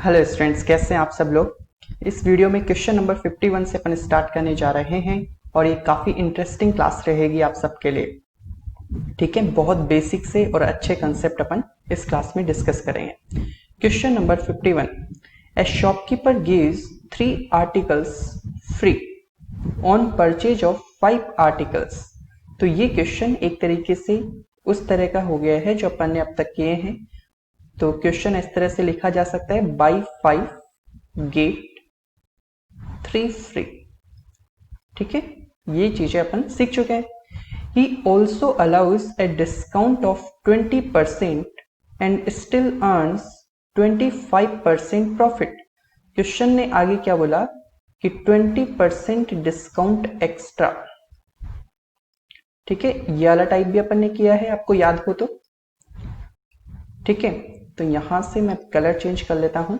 Hello students, कैसे हैं आप सब लोग। इस वीडियो में क्वेश्चन नंबर 51 से अपन स्टार्ट करने जा रहे हैं और ये काफ़ी इंटरेस्टिंग क्लास रहेगी आप सबके लिए। ठीक है, बहुत बेसिक से और अच्छे कंसेप्ट अपन इस क्लास में डिस्कस करेंगे। Question number 51, A shopkeeper gives 3 articles free on purchase of 5 articles. तो ये क्वेश्चन एक तरीके से उस तरह का हो गया है जो अपन ने अब तक किए हैं। तो क्वेश्चन इस तरह से लिखा जा सकता है, बाई 5 गेट 3 फ्री। ठीक है, ये चीजें अपन सीख चुके हैं। He also allows a discount of 20% and still earns 25% profit. Question ने आगे क्या बोला कि 20% डिस्काउंट एक्स्ट्रा। ठीक है, ये वाला टाइप भी अपन ने किया है, आपको याद हो तो। ठीक है, तो यहां से मैं कलर चेंज कर लेता हूं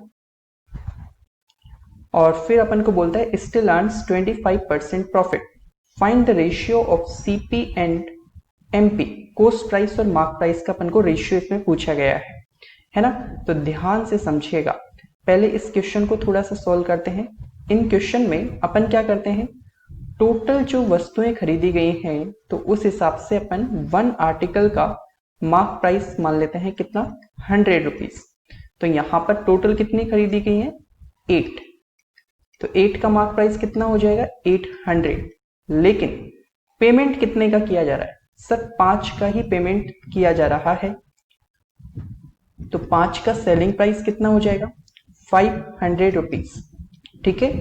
और फिर अपन को बोलता है still earns 25% profit. Find the ratio of CP and MP. Cost price और मार्क प्राइस का अपन को रेशियो इसमें पूछा गया है ना। तो ध्यान से समझिएगा, पहले इस क्वेश्चन को थोड़ा सा सॉल्व करते हैं। इन क्वेश्चन में अपन क्या करते हैं, टोटल जो वस्तुएं खरीदी गई हैं तो उस हिसाब से अपन 1 आर्टिकल का मार्क प्राइस मान लेते हैं कितना, 100 रुपीज। तो यहां पर टोटल कितनी खरीदी गई है, 8। तो 8 का मार्क प्राइस कितना हो जाएगा, 800। लेकिन पेमेंट कितने का किया जा रहा है, सर 5 का ही पेमेंट किया जा रहा है। तो 5 का सेलिंग प्राइस कितना हो जाएगा, 500 रुपीज। ठीक है,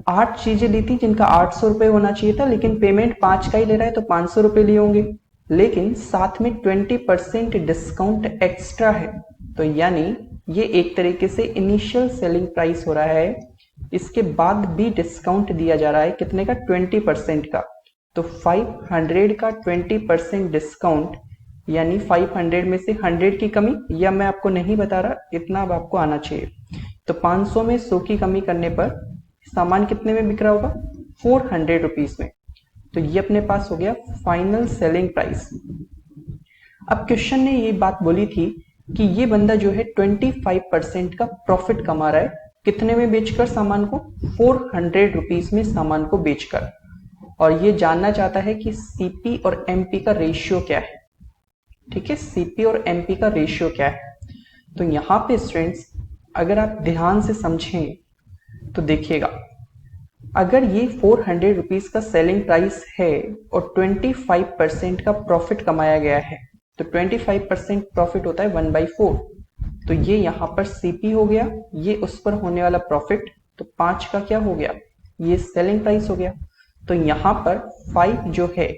8 चीजें ली थी जिनका 800 रुपए होना चाहिए था, लेकिन पेमेंट 5 का ही ले रहा है तो 500 रुपए लिए होंगे। लेकिन साथ में 20% डिस्काउंट एक्स्ट्रा है, तो यानी ये एक तरीके से इनिशियल सेलिंग प्राइस हो रहा है, इसके बाद भी डिस्काउंट दिया जा रहा है कितने का, 20% का। तो 500 का 20% डिस्काउंट यानी 500 में से 100 की कमी, या मैं आपको नहीं बता रहा, इतना अब आपको आना चाहिए। तो 500 में 100 की कमी करने पर सामान कितने में बिक रहा होगा, 400 रुपीज में। तो ये अपने पास हो गया फाइनल सेलिंग प्राइस। अब क्वेश्चन ने ये बात बोली थी कि ये बंदा जो है 25% का प्रॉफिट कमा रहा है, कितने में बेचकर, सामान को 400 रुपीज में सामान को बेचकर। और ये जानना चाहता है कि सीपी और एमपी का रेशियो क्या है। ठीक है, सीपी और एमपी का रेशियो क्या है। तो यहां पे स्टूडेंट्स अगर आप ध्यान से समझें तो देखिएगा, अगर ये 400 रुपीज का सेलिंग प्राइस है और 25% का प्रॉफिट कमाया गया है, तो 25% प्रॉफिट होता है 1/4। तो ये यहाँ पर सीपी हो गया, ये उस पर होने वाला प्रॉफिट, तो 5 का क्या हो गया, ये सेलिंग प्राइस हो गया। तो यहाँ पर 5 जो है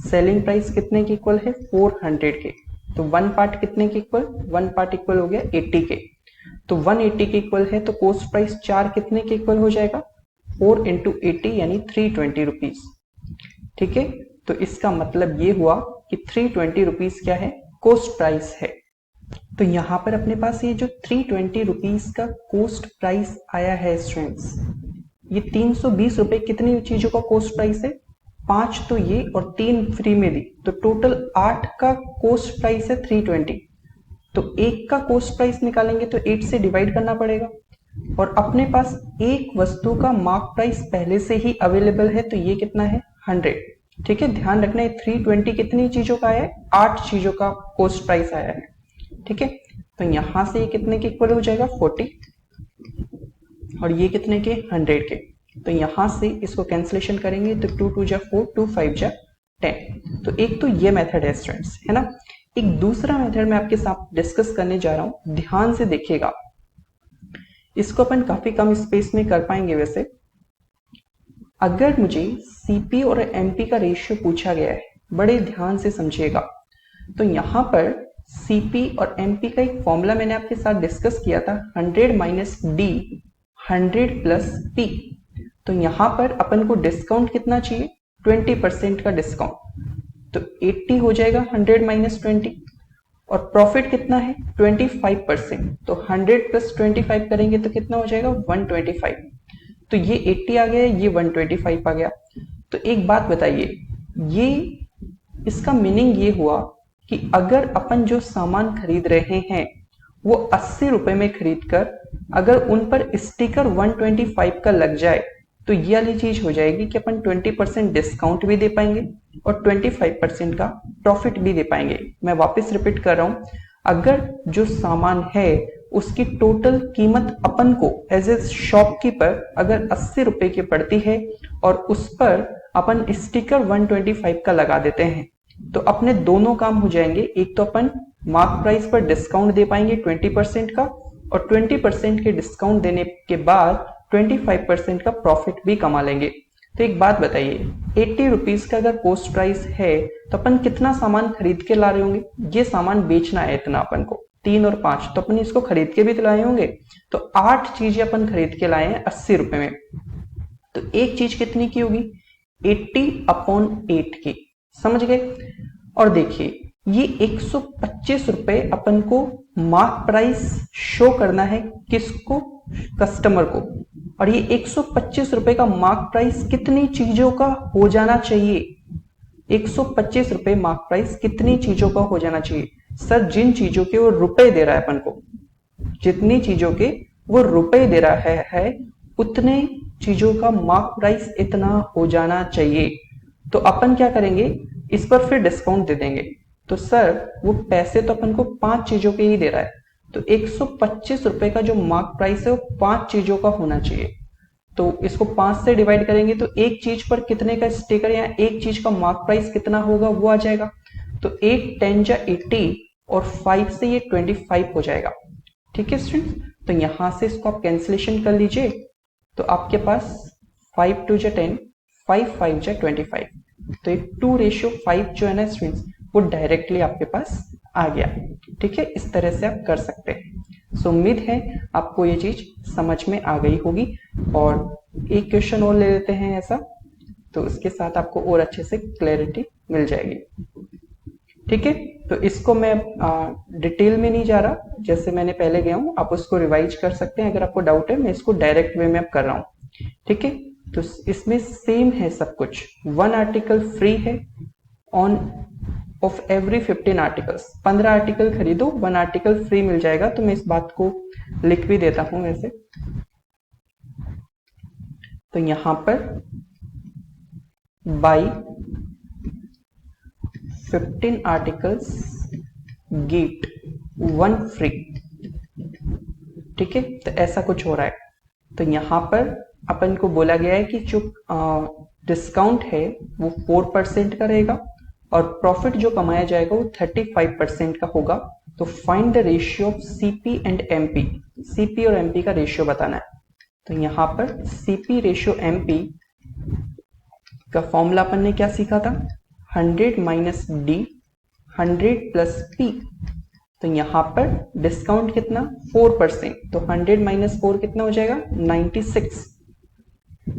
सेलिंग प्राइस कितने के इक्वल है, 400 के। तो 1 पार्ट कितने के इक्वल, 1 पार्ट इक्वल हो गया 80 के। तो 180 के इक्वल है, तो कॉस्ट प्राइस 4 कितने के इक्वल हो जाएगा, 4 इंटू 80 यानी 320 रुपीज। ठीक है, तो इसका मतलब ये हुआ कि 320 रुपीज क्या है, कॉस्ट प्राइस है। तो यहां पर अपने पास ये जो 320 रुपीज का कॉस्ट प्राइस आया है स्टूडेंट्स, ये 320 रुपए कितनी चीजों का कॉस्ट प्राइस है, 5 तो ये और 3 फ्री में दी, तो टोटल 8 का कॉस्ट प्राइस है 320। तो 1 का कॉस्ट प्राइस निकालेंगे तो 8 से डिवाइड करना पड़ेगा, और अपने पास एक वस्तु का मार्क प्राइस पहले से ही अवेलेबल है, तो ये कितना है, 100। ठीक है, ध्यान रखना है 320 कितनी चीजों का है, 8 चीजों का कॉस्ट प्राइस आया है। ठीक है, तो यहां से ये कितने के इक्वल हो जाएगा, 40, और ये कितने के, 100 के। तो यहां से इसको कैंसिलेशन करेंगे तो 2 2 जा 4, 2 5 जा 10। तो एक तो ये मेथड है स्टूडेंट्स, है ना। एक दूसरा मेथड मैं आपके साथ डिस्कस करने जा रहा हूं, ध्यान से देखिएगा। इसको अपन काफी कम स्पेस में कर पाएंगे वैसे। अगर मुझे सीपी और एमपी का रेशियो पूछा गया है, बड़े ध्यान से समझिएगा। तो यहां पर सीपी और एमपी का एक फॉर्मूला मैंने आपके साथ डिस्कस किया था, 100 माइनस डी 100 प्लस पी। तो यहां पर अपन को डिस्काउंट कितना चाहिए, 20% का डिस्काउंट। तो 80 हो जाएगा 100 माइनस 20, और प्रॉफिट कितना है, 25%। तो 100 प्लस 25 करेंगे तो कितना हो जाएगा, 125। तो ये 80 आ गया, ये 125 आ गया। तो एक बात बताइए, ये इसका मीनिंग ये हुआ कि अगर अपन जो सामान खरीद रहे हैं वो 80 रुपए में खरीद कर अगर उन पर स्टिकर 125 का लग जाए तो ये वाली चीज हो जाएगी कि अपन 20% डिस्काउंट भी दे पाएंगे और 25% का प्रॉफिट भी दे पाएंगे। मैं वापस रिपीट कर रहा हूं, अगर जो सामान है उसकी टोटल कीमत अपन को एज ए शॉपकीपर अगर 80 रुपए की पड़ती है और उस पर अपन स्टिकर 125 का लगा देते हैं तो अपने दोनों काम हो जाएंगे। एक तो अपन मार्क प्राइस पर डिस्काउंट दे पाएंगे 20% का और 20% के डिस्काउंट देने के बाद 25% का प्रॉफिट भी कमा लेंगे। तो एक बात बताइए, 80 रुपीज का अगर कॉस्ट प्राइस है तो अपन कितना सामान खरीद के ला रहे होंगे? ये सामान बेचना है इतना अपन को 3 और 5, तो अपन इसको खरीद के भी तो लाए होंगे। तो 8 चीजें अपन खरीद के लाए हैं 80 रुपए में। तो एक चीज कितनी की होगी? 80/8 की। समझ गए? और देखिए ये 125 रुपए अपन को मार्क प्राइस शो करना है किसको? कस्टमर को। और ये 125 रुपए का मार्क प्राइस कितनी चीजों का हो जाना चाहिए? 125 रुपए मार्क प्राइस कितनी चीजों का हो जाना चाहिए? सर जिन चीजों के वो रुपए दे रहा है अपन को, जितनी चीजों के वो रुपए दे रहा है उतने चीजों का मार्क प्राइस इतना हो जाना चाहिए। तो अपन क्या करेंगे, इस पर फिर डिस्काउंट दे देंगे। तो सर वो पैसे तो अपन को 5 चीजों के ही दे रहा है, तो 125 रुपए का जो मार्क प्राइस है वो 5 चीजों का होना चाहिए। तो इसको 5 से डिवाइड करेंगे तो एक चीज पर कितने का स्टिकर या एक चीज का मार्क प्राइस कितना होगा वो आ जाएगा। तो 8 10 जा 80 और 5 से ये 25 हो जाएगा। ठीक है स्टूडेंट्स, तो यहां से इसको आप कैंसिलेशन कर लीजिए। तो आपके पास 5 2 जा 10, 5 5 जा 25। तो एक 2:5 जो है ना स्टूडेंट्स वो डायरेक्टली आपके पास आ गया। ठीक है, इस तरह से आप कर सकते हैं। सो उम्मीद है आपको ये चीज समझ में आ गई होगी। और एक क्वेश्चन और ले लेते हैं ऐसा, तो उसके साथ आपको और अच्छे से क्लैरिटी मिल जाएगी। ठीक है, तो इसको मैं डिटेल में नहीं जा रहा, जैसे मैंने पहले गया हूं आप उसको रिवाइज कर सकते हैं अगर आपको डाउट है। मैं इसको डायरेक्ट वे में अब कर रहा हूं। ठीक है, तो इसमें सेम है सब कुछ। 1 आर्टिकल फ्री है on off every 15 articles. 15 article खरीदो 1 आर्टिकल फ्री मिल जाएगा। तो मैं इस बात को लिख भी देता हूं वैसे। तो यहां पर बाई 15 आर्टिकल्स गेट 1 फ्री। ठीक है, तो ऐसा कुछ हो रहा है। तो यहां पर अपन को बोला गया है कि जो डिस्काउंट है वो 4% का रहेगा और प्रॉफिट जो कमाया जाएगा वो 35% का होगा। तो find the ratio of CP and MP. CP और एमपी का रेशियो बताना है। तो यहां पर सीपी रेशियो एमपी का फॉर्मूला अपन ने क्या सीखा था? 100 माइनस डी 100 प्लस पी। तो यहां पर डिस्काउंट कितना? 4%। तो 100 माइनस 4 कितना हो जाएगा? 96।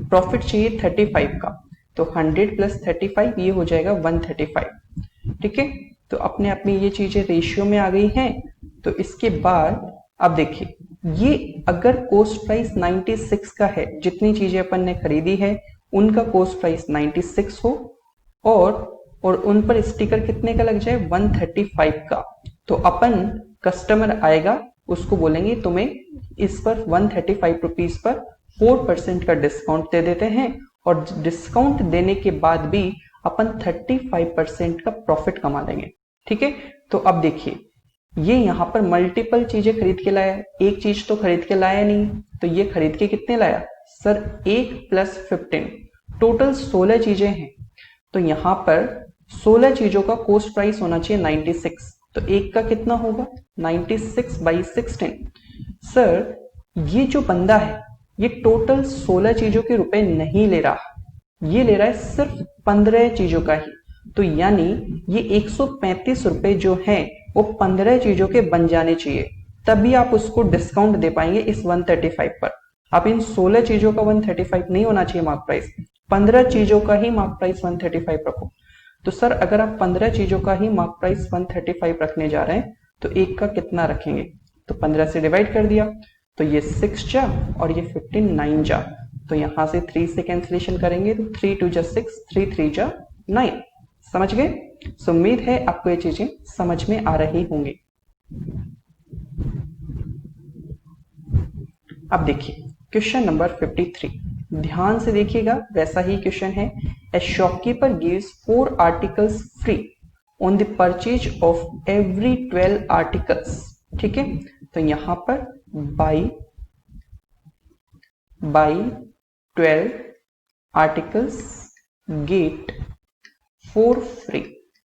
प्रॉफिट चाहिए 35 का, तो 100 प्लस 35 ये हो जाएगा 135। ठीक है, तो अपने आप में ये चीजें रेशियो में आ गई हैं। तो इसके बाद अब देखिए, ये अगर कॉस्ट प्राइस 96 का है, जितनी चीजें अपन ने खरीदी है उनका कॉस्ट प्राइस 96 हो और उन पर स्टिकर कितने का लग जाए? 135 का। तो अपन कस्टमर आएगा उसको बोलेंगे तुम्हें इस पर 135 रुपीज पर 4% का डिस्काउंट दे देते हैं और डिस्काउंट देने के बाद भी अपन 35% का प्रॉफिट कमा लेंगे। ठीक है, तो अब देखिए ये यहां पर मल्टीपल चीजें खरीद के लाया, एक चीज तो खरीद के लाया नहीं। तो ये खरीद के कितने लाया? सर 1 प्लस 15, टोटल 16 चीजें हैं। तो यहां पर 16 चीजों का कॉस्ट प्राइस होना चाहिए 96। तो एक का कितना होगा? 96/16। सर ये जो बंदा है ये टोटल 16 चीजों के रुपए नहीं ले रहा, ये ले रहा है सिर्फ 15 चीजों का ही। तो यानी ये 135 रुपए जो है वो 15 चीजों के बन जाने चाहिए, तभी आप उसको डिस्काउंट दे पाएंगे इस 135 पर। आप इन 16 चीजों का 135 नहीं होना चाहिए मार्क प्राइस, 15 चीजों का ही मार्क प्राइस 135 रखो। तो सर अगर आप 15 चीजों का ही मार्क प्राइस 135 रखने जा रहे हैं तो एक का कितना रखेंगे? तो 15 से डिवाइड कर दिया, तो ये 6 जा और ये 15 9 जा। तो यहां से 3 से कैंसिलेशन करेंगे तो 3 2 जा 6, 3 3 जा 9। समझ गए? सो उम्मीद है आपको ये चीजें समझ में आ रही होंगी। अब देखिए क्वेश्चन नंबर 53, ध्यान से देखिएगा, वैसा ही क्वेश्चन है। ए shopkeeper gives 4 articles free on the purchase of every 12 articles. ठीक है, तो यहां पर बाई 12 आर्टिकल्स गेट 4 फ्री,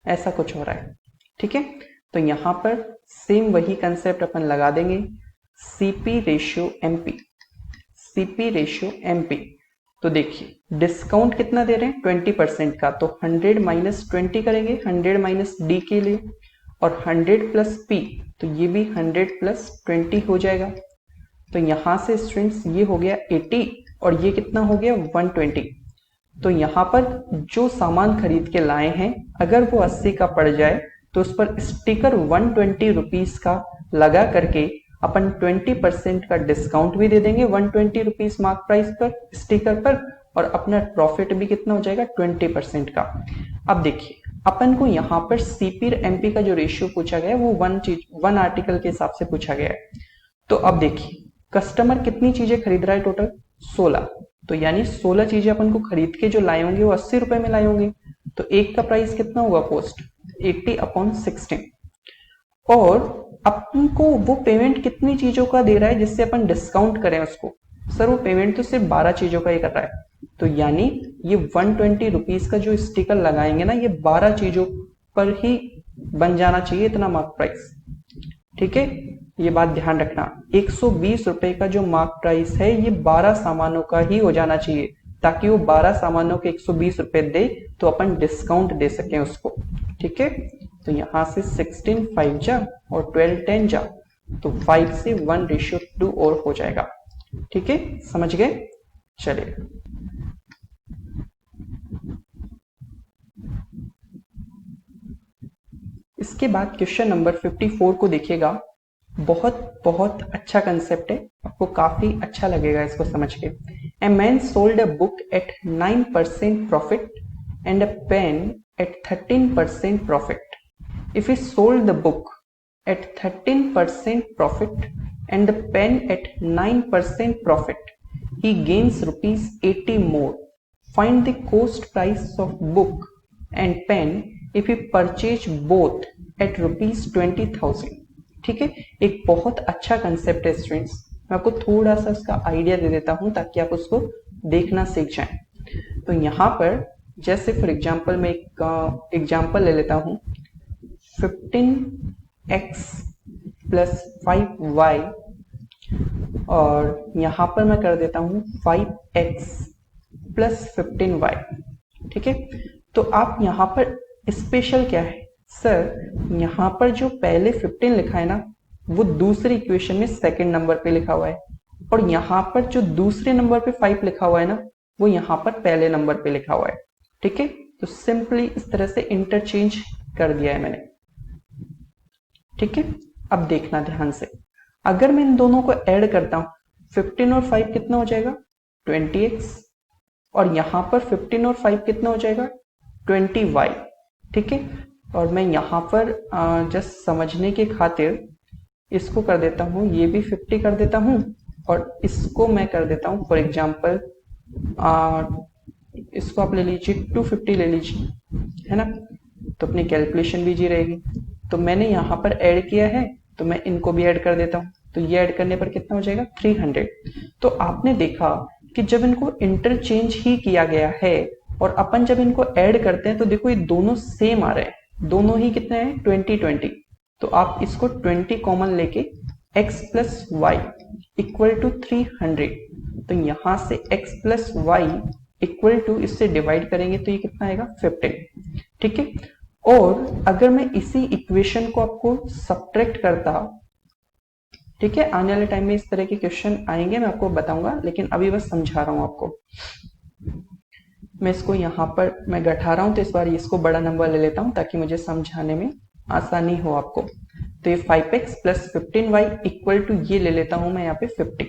ऐसा कुछ हो रहा है। ठीक है, तो यहां पर सेम वही कंसेप्ट अपन लगा देंगे, CP ratio MP, CP ratio MP. तो देखिए डिस्काउंट कितना दे रहे हैं 20% का, तो 100 माइनस 20 करेंगे, 100 माइनस डी के लिए, और 100 प्लस पी, तो ये भी 100 प्लस 20 हो जाएगा। तो यहां से स्टूडेंट्स ये हो गया 80 और ये कितना हो गया 120। तो यहां पर जो सामान खरीद के लाए हैं अगर वो 80 का पड़ जाए तो उस पर स्टिकर 120 रुपीज का लगा करके अपन 20% का डिस्काउंट भी दे देंगे 120 रुपीज मार्क प्राइस पर स्टिकर पर, और अपना प्रॉफिट भी कितना हो जाएगा 20% का। अब देखिए अपन को यहाँ पर सीपी एमपी का जो रेशियो पूछा गया है वो वन आर्टिकल के हिसाब से पूछा गया है। तो अब देखिए कस्टमर कितनी चीजें खरीद रहा है टोटल 16, तो यानी 16 चीजें अपन को खरीद के जो लाए होंगे वो 80 रुपए में लाए होंगे, तो एक का प्राइस कितना होगा पोस्ट 80/16। और अपन को वो पेमेंट कितनी चीजों का दे रहा है जिससे अपन डिस्काउंट करें उसको, सर वो पेमेंट तो सिर्फ 12 चीजों का ही कर रहा है, तो यानी ये 120 रुपीज का जो स्टिकर लगाएंगे ना ये 12 चीजों पर ही बन जाना चाहिए इतना मार्क प्राइस। ठीक है, ये बात ध्यान रखना, 120 रुपए का जो मार्क प्राइस है ये 12 सामानों का ही हो जाना चाहिए, ताकि वो 12 सामानों के 120 रुपए दे तो अपन डिस्काउंट दे सकें उसको। ठीक है, तो यहां से 16 5 जा और 12 10 जा, तो 5 से 1:2 और हो जाएगा। ठीक है, समझ गए? चलिए इसके बाद क्वेश्चन नंबर 54 को देखिएगा, बहुत बहुत अच्छा कंसेप्ट है, आपको काफी अच्छा लगेगा इसको समझ के। A man sold a book at 9% profit and a pen at 13% profit. If he sold the book at 13% profit and the pen at 9% profit, he gains rupees 80 more. Find the cost price of book and pen if he purchase both at rupees 20,000. ठीक है, एक बहुत अच्छा concept है students, मैं आपको थोड़ा सा इसका आइडिया दे देता हूं ताकि आप उसको देखना सीख जाएं। तो यहाँ पर जैसे फॉर एग्जांपल मैं एक एग्जांपल ले लेता हूं, 15x प्लस 5y, और यहां पर मैं कर देता हूं 5x प्लस 15y। ठीक है, तो आप यहां पर स्पेशल क्या है सर, यहां पर जो पहले 15 लिखा है ना वो दूसरी इक्वेशन में सेकंड नंबर पे लिखा हुआ है, और यहां पर जो दूसरे नंबर पे 5 लिखा हुआ है ना वो यहां पर पहले नंबर पे लिखा हुआ है। ठीक है, तो सिंपली इस तरह से इंटरचेंज कर दिया है मैंने। ठीक है, अब देखना ध्यान से, अगर मैं इन दोनों को ऐड करता हूं 15 और 5 कितना हो जाएगा 20x, और यहां पर 15 और 5 कितना हो जाएगा 20y। ठीक है, और मैं यहां पर जस्ट समझने के खातिर इसको कर देता हूं, ये भी 50 कर देता हूं और इसको मैं कर देता हूं फॉर एग्जांपल इसको आप ले लीजिए 250 ले लीजिए, है ना, तो अपनी कैलकुलेशन भी जी रहेगी। तो मैंने यहाँ पर ऐड किया है तो मैं इनको भी ऐड कर देता हूँ, तो ये ऐड करने पर कितना हो जाएगा 300। तो आपने देखा कि जब इनको इंटरचेंज ही किया गया है और अपन जब इनको ऐड करते हैं तो देखो ये दोनों सेम आ रहे हैं, दोनों ही कितने हैं 20। तो आप इसको 20 कॉमन लेके x plus Y equal to 300, तो यहां से x plus Y equal to इससे डिवाइड करेंगे तो ये कितना आएगा 15। ठीक है, और अगर मैं इसी इक्वेशन को आपको सब्ट्रैक्ट करता, ठीक है, आने वाले टाइम में इस तरह के क्वेश्चन आएंगे, मैं आपको बताऊंगा, लेकिन अभी बस समझा रहा हूं आपको। मैं इसको यहाँ पर मैं घटा रहा हूं तो इस बार इसको बड़ा नंबर ले लेता हूं ताकि मुझे समझाने में आसानी हो आपको। तो ये 5x plus 15y equal to ये ले लेता हूं मैं यहाँ पे 50।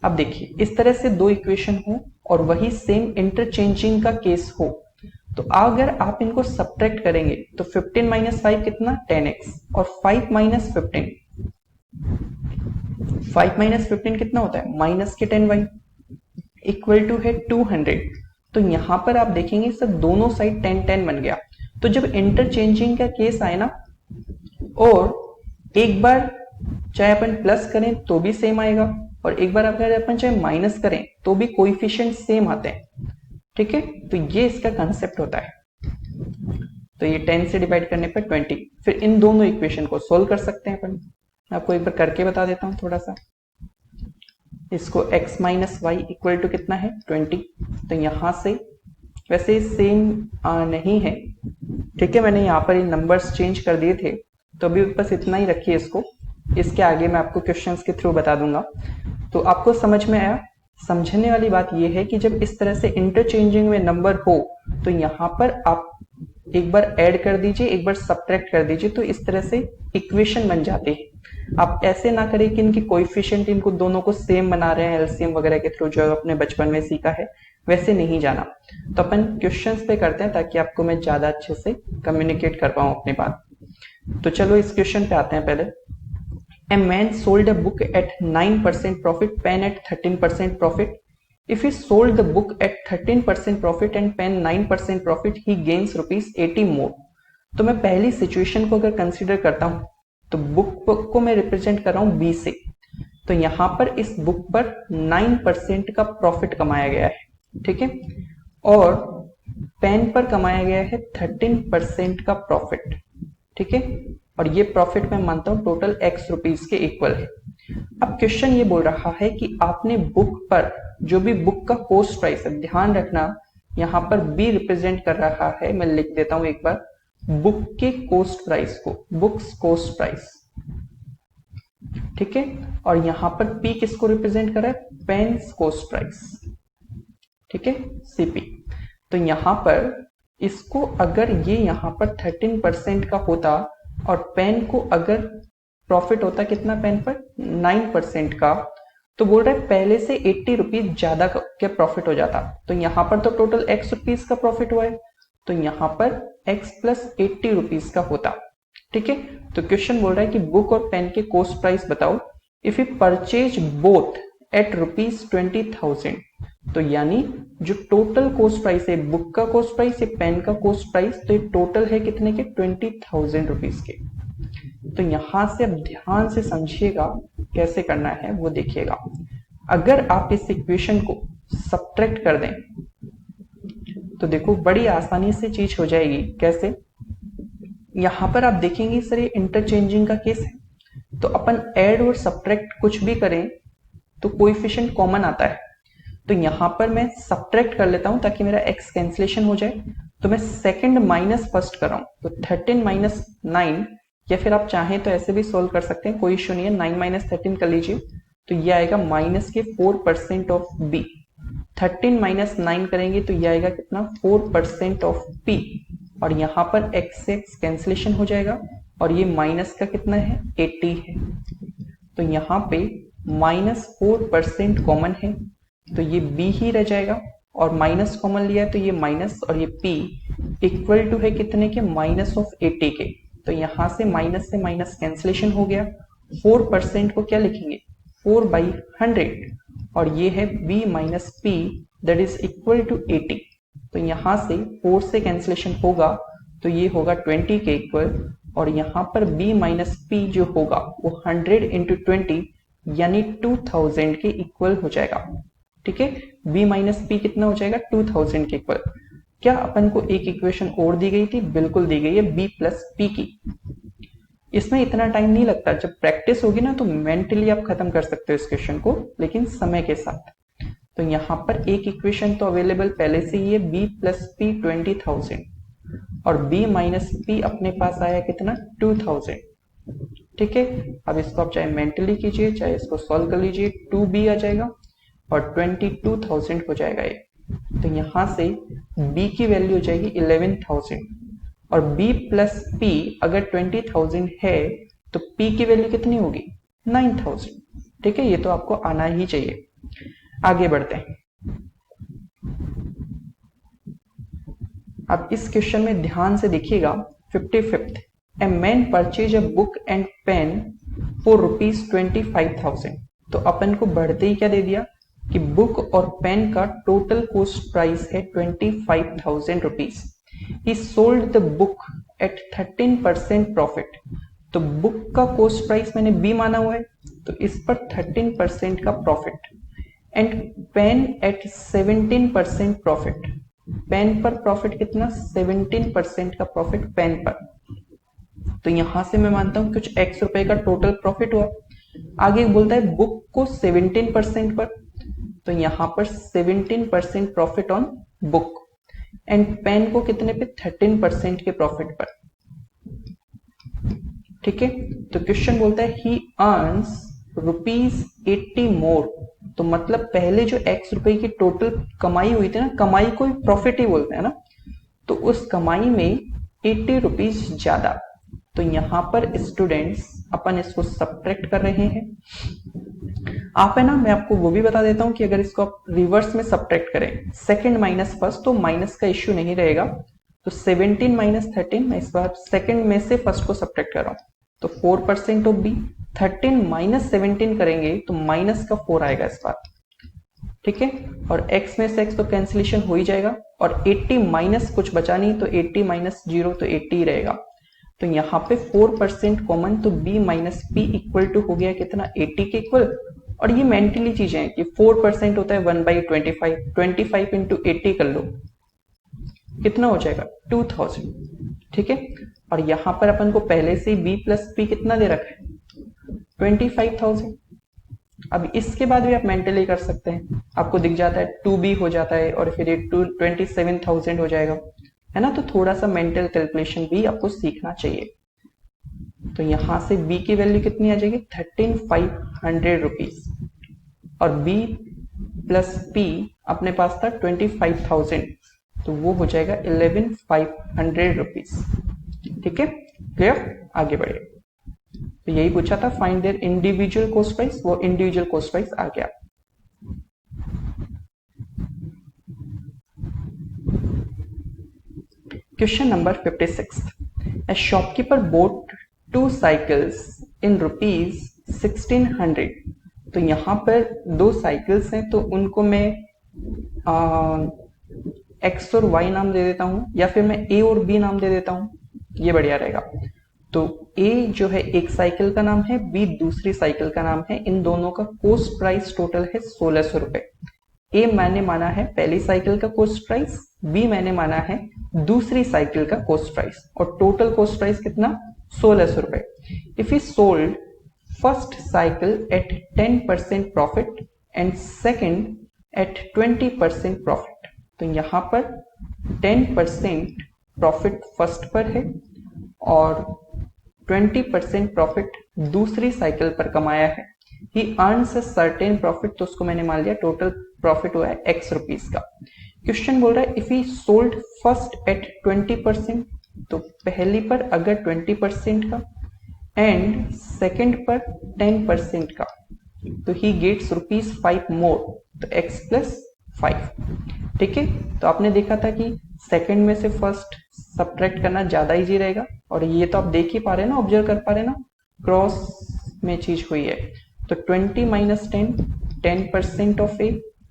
अब देखिए इस तरह से दो इक्वेशन हो और वही सेम इंटरचेंजिंग का केस हो, तो अगर आप इनको सब्ट्रैक्ट करेंगे तो 15 माइनस 5 कितना 10x, और 5 माइनस 15 5 माइनस 15 कितना होता है, माइनस के 10y इक्वल टू है 200। तो यहां पर आप देखेंगे सर दोनों साइड 10 10 बन गया। तो जब इंटरचेंजिंग का केस आए ना, और एक बार चाहे अपन प्लस करें तो भी सेम आएगा, और एक बार अगर अपन चाहे माइनस करें तो भी कोएफिशिएंट सेम आते हैं। ठीक है, तो ये इसका कंसेप्ट होता है। तो ये 10 से डिवाइड करने पर 20। फिर इन दोनों इक्वेशन को सोल्व कर सकते हैं अपन। आपको एक बार करके बता देता हूं थोड़ा सा। इसको x minus Y equal to कितना है, 20। तो यहां से वैसे सेम नहीं है, ठीक है, मैंने यहाँ पर नंबर्स चेंज कर दिए थे, तो अभी बस इतना ही रखिए इसको। इसके आगे मैं आपको क्वेश्चंस के थ्रू बता दूंगा। तो आपको समझ में आया। समझने वाली बात यह है कि जब इस तरह से इंटरचेंजिंग में नंबर हो तो यहाँ पर आप एक बार ऐड कर दीजिए, एक बार सब्ट्रैक्ट कर दीजिए, तो इस तरह से इक्वेशन बन जाती है। आप ऐसे ना करें कि इनकी कोएफिशिएंट इनको दोनों को सेम बना रहे हैं एलसीएम वगैरह के थ्रू, जो अपने बचपन में सीखा है वैसे नहीं जाना। तो अपन क्वेश्चंस पे करते हैं ताकि आपको मैं ज्यादा अच्छे से कम्युनिकेट कर पाऊं अपनी बात। तो चलो इस क्वेश्चन पे आते हैं पहले। A man sold a book at 9% profit, pen at 13% profit. If he sold the book at 13% profit and pen 9% profit, he gains rupees 80 more. तो मैं पहली सिचुएशन को अगर कंसीडर करता हूं तो बुक को मैं रिप्रेजेंट कर रहा हूं बी से। तो यहां पर इस बुक पर 9% का प्रॉफिट कमाया गया है, ठीक है, और पेन पर कमाया गया है 13% का प्रॉफिट, ठीक है, और ये प्रॉफिट मैं मानता हूं टोटल x रुपीज के इक्वल है। अब क्वेश्चन ये बोल रहा है कि आपने बुक पर जो भी बुक का कॉस्ट प्राइस है, ध्यान रखना यहां पर b रिप्रेजेंट कर रहा है, मैं लिख देता हूं एक बार, बुक के कॉस्ट प्राइस को, बुक्स कॉस्ट प्राइस, ठीक है, और यहां पर p किसको रिप्रेजेंट कर रहा है, पेन्स कॉस्ट प्राइस, ठीक है, cp। तो यहां पर इसको अगर ये यहां पर 13% का होता और पेन को अगर प्रॉफिट होता कितना पेन पर 9% का, तो बोल रहा है पहले से 80 रुपीज ज्यादा का प्रॉफिट हो जाता। तो यहां पर तो टोटल x रुपीज का प्रॉफिट हुआ है, तो यहां पर x प्लस 80 रुपीज का होता, ठीक है। तो क्वेश्चन बोल रहा है कि बुक और पेन के कॉस्ट प्राइस बताओ। If you purchase both at rupees 20,000, तो यानी जो टोटल कॉस्ट प्राइस है, बुक का कॉस्ट प्राइस है, पेन का कॉस्ट प्राइस, तो ये टोटल है कितने के, 20,000 रुपीज के। तो यहां से अब ध्यान से समझिएगा कैसे करना है वो देखिएगा। अगर आप इस इक्वेशन को सब्ट्रैक्ट कर दें तो देखो बड़ी आसानी से चीज हो जाएगी। कैसे, यहां पर आप देखेंगे सर ये इंटरचेंजिंग का केस है, तो अपन ऐड और सब्ट्रैक्ट कुछ भी करें तो कोएफिशिएंट कॉमन आता है। तो यहां पर मैं सब्ट्रैक्ट कर लेता हूं ताकि मेरा x कैंसिलेशन हो जाए। तो मैं सेकंड माइनस फर्स्ट कर रहा हूं, तो 13 माइनस 9, या फिर आप चाहें तो ऐसे भी सोल्व कर सकते हैं, कोई इश्यू नहीं है, 9 माइनस 13 कर लीजिए, तो ये आएगा माइनस के 4% ऑफ b। 13 माइनस 9 करेंगे तो ये आएगा कितना, 4% ऑफ p, और यहाँ पर x से x कैंसिलेशन हो जाएगा, और ये माइनस का कितना है, 80 है। तो यहाँ पे माइनस 4% कॉमन है, तो ये b ही रह जाएगा, और माइनस कॉमन लिया है तो ये माइनस, और ये p इक्वल टू है कितने के, माइनस ऑफ 80 के। तो यहां से माइनस कैंसिलेशन हो गया। 4% को क्या लिखेंगे, 4/100, और ये है b minus p that is equal to 80। तो यहां से 4 से कैंसिलेशन होगा तो ये होगा 20 के इक्वल, और यहाँ पर b माइनस p जो होगा वो 100 इंटू 20 यानी 2000 के इक्वल हो जाएगा, ठीक है। b माइनस पी कितना हो जाएगा, 2000 के इक्वल। क्या अपन को एक इक्वेशन और दी गई थी, बिल्कुल दी गई है b प्लस पी की। इसमें इतना टाइम नहीं लगता, जब प्रैक्टिस होगी ना तो मेंटली आप खत्म कर सकते हो इस क्वेश्चन को, लेकिन समय के साथ। तो यहाँ पर एक इक्वेशन तो अवेलेबल पहले से ही है, b प्लस पी 20,000, और b माइनस पी अपने पास आया कितना, 2000, ठीक है। अब इसको आप चाहे मेंटली कीजिए चाहे इसको सॉल्व कर लीजिए, 2b आ जाएगा और 22,000 हो जाएगा ये। तो यहां से b की वैल्यू हो जाएगी 11,000, और b प्लस p अगर 20,000 है तो p की वैल्यू कितनी होगी, 9,000, ठीक है। ये तो आपको आना ही चाहिए। आगे बढ़ते हैं। अब इस क्वेश्चन में ध्यान से देखिएगा, 55th, a man purchase a book and pen for rupees 25,000। तो अपन को बढ़ते ही क्या दे दिया कि बुक और पेन का टोटल कॉस्ट प्राइस है 25,000 रुपीज। He sold the book at 13% profit. तो बुक का कॉस्ट प्राइस मैंने बी माना हुआ है, तो इस पर 13% का profit. And pen at 17% profit. Pen पर प्रॉफिट कितना, 17% का प्रॉफिट पेन पर। तो यहां से मैं मानता हूं कुछ एक्स रुपए का टोटल प्रॉफिट हुआ। आगे बोलता है बुक को 17% पर, तो यहां पर 17% profit on book. And pen को कितने पे, 13% के प्रॉफिट पर। ठीक है, तो क्वेश्चन बोलता है ही अर्न्स ₹80 मोर। तो मतलब पहले जो एक्स रुपए की टोटल कमाई हुई थी ना, कमाई को प्रॉफिट ही बोलते हैं ना, तो उस कमाई में 80 रुपीज ज्यादा। तो यहां पर स्टूडेंट्स अपन इसको सब्ट्रैक्ट कर रहे हैं। आप है ना, मैं आपको वो भी बता देता हूं कि अगर इसको आप रिवर्स में सब्ट्रैक्ट करें, सेकंड माइनस फर्स्ट, तो माइनस का इश्यू नहीं रहेगा। तो 17 माइनस 13, मैं इस बार सेकंड में से फर्स्ट को सब्ट्रैक्ट कर रहा हूं, तो 4% ऑफ बी। 13 माइनस 17 करेंगे तो माइनस का 4 आएगा इस बार। ठीक है, और x में से x तो कैंसिलेशन हो ही जाएगा, और 80 माइनस कुछ बचा नहीं, तो 80 माइनस 0 तो 80 ही रहेगा। तो यहाँ पे 4% कॉमन, तो b minus P equal to हो गया कितना, 80 के इक्वल। और ये मेंटली चीजें हैं कि 4% होता है 1/25, 25 इंटू 80 कर लो, कितना हो जाएगा 2000। ठीक है, और यहां पर अपन को पहले से ही b प्लस पी कितना दे रखा है, 25,000। अब इसके बाद भी आप मेंटली कर सकते हैं, आपको दिख जाता है 2b हो जाता है, और फिर ये 27,000 हो जाएगा, है ना। तो थोड़ा सा मेंटल कैलकुलेशन भी आपको सीखना चाहिए। तो यहां से b की वैल्यू कितनी आ जाएगी, 13,500 रुपीज, और b प्लस p अपने पास था 25,000, तो वो हो जाएगा 11,500 रुपीज। ठीक है, क्लियर, आगे बढ़िए। तो यही पूछा था, find their individual cost price, वो इंडिविजुअल कॉस्ट प्राइस आ गया। Question number 56, a shopkeeper bought 2 cycles in ₹1600। तो यहां पर 2 साइकिल्स हैं, तो उनको मैं एक्स और वाई नाम दे देता हूं, या फिर मैं ए और बी नाम दे देता हूं, ये बढ़िया रहेगा। तो ए जो है एक साइकिल का नाम है, बी दूसरी साइकिल का नाम है। इन दोनों का कॉस्ट प्राइस टोटल है 1600 रुपए। ए मैंने माना है पहली साइकिल का कॉस्ट प्राइस, बी मैंने माना है दूसरी साइकिल का कॉस्ट प्राइस, और टोटल कॉस्ट प्राइस कितना, 1600 रुपए। If he sold first cycle at 10% profit and second at 20% profit. तो यहां पर 10% प्रॉफिट फर्स्ट पर है, और 20% प्रॉफिट दूसरी साइकिल पर कमाया है। ही अर्न्स अ सर्टेन प्रॉफिट, तो उसको मैंने मान लिया टोटल प्रॉफिट हुआ है x रुपीज का। क्वेश्चन बोल रहा है if he sold first at 20%, तो पहली पर अगर 20% का एंड सेकंड पर 10% का, तो ही गेट्स ₹5 मोर, तो x प्लस 5। ठीक है, तो आपने देखा था कि सेकंड में से फर्स्ट सब्ट्रैक्ट करना ज्यादा इजी रहेगा, और ये तो आप देख ही पा रहे हैं ना, ऑब्जर्व कर पा रहे हैं ना, क्रॉस में चीज हुई है। तो 20 माइनस 10, 10% ऑफ ए,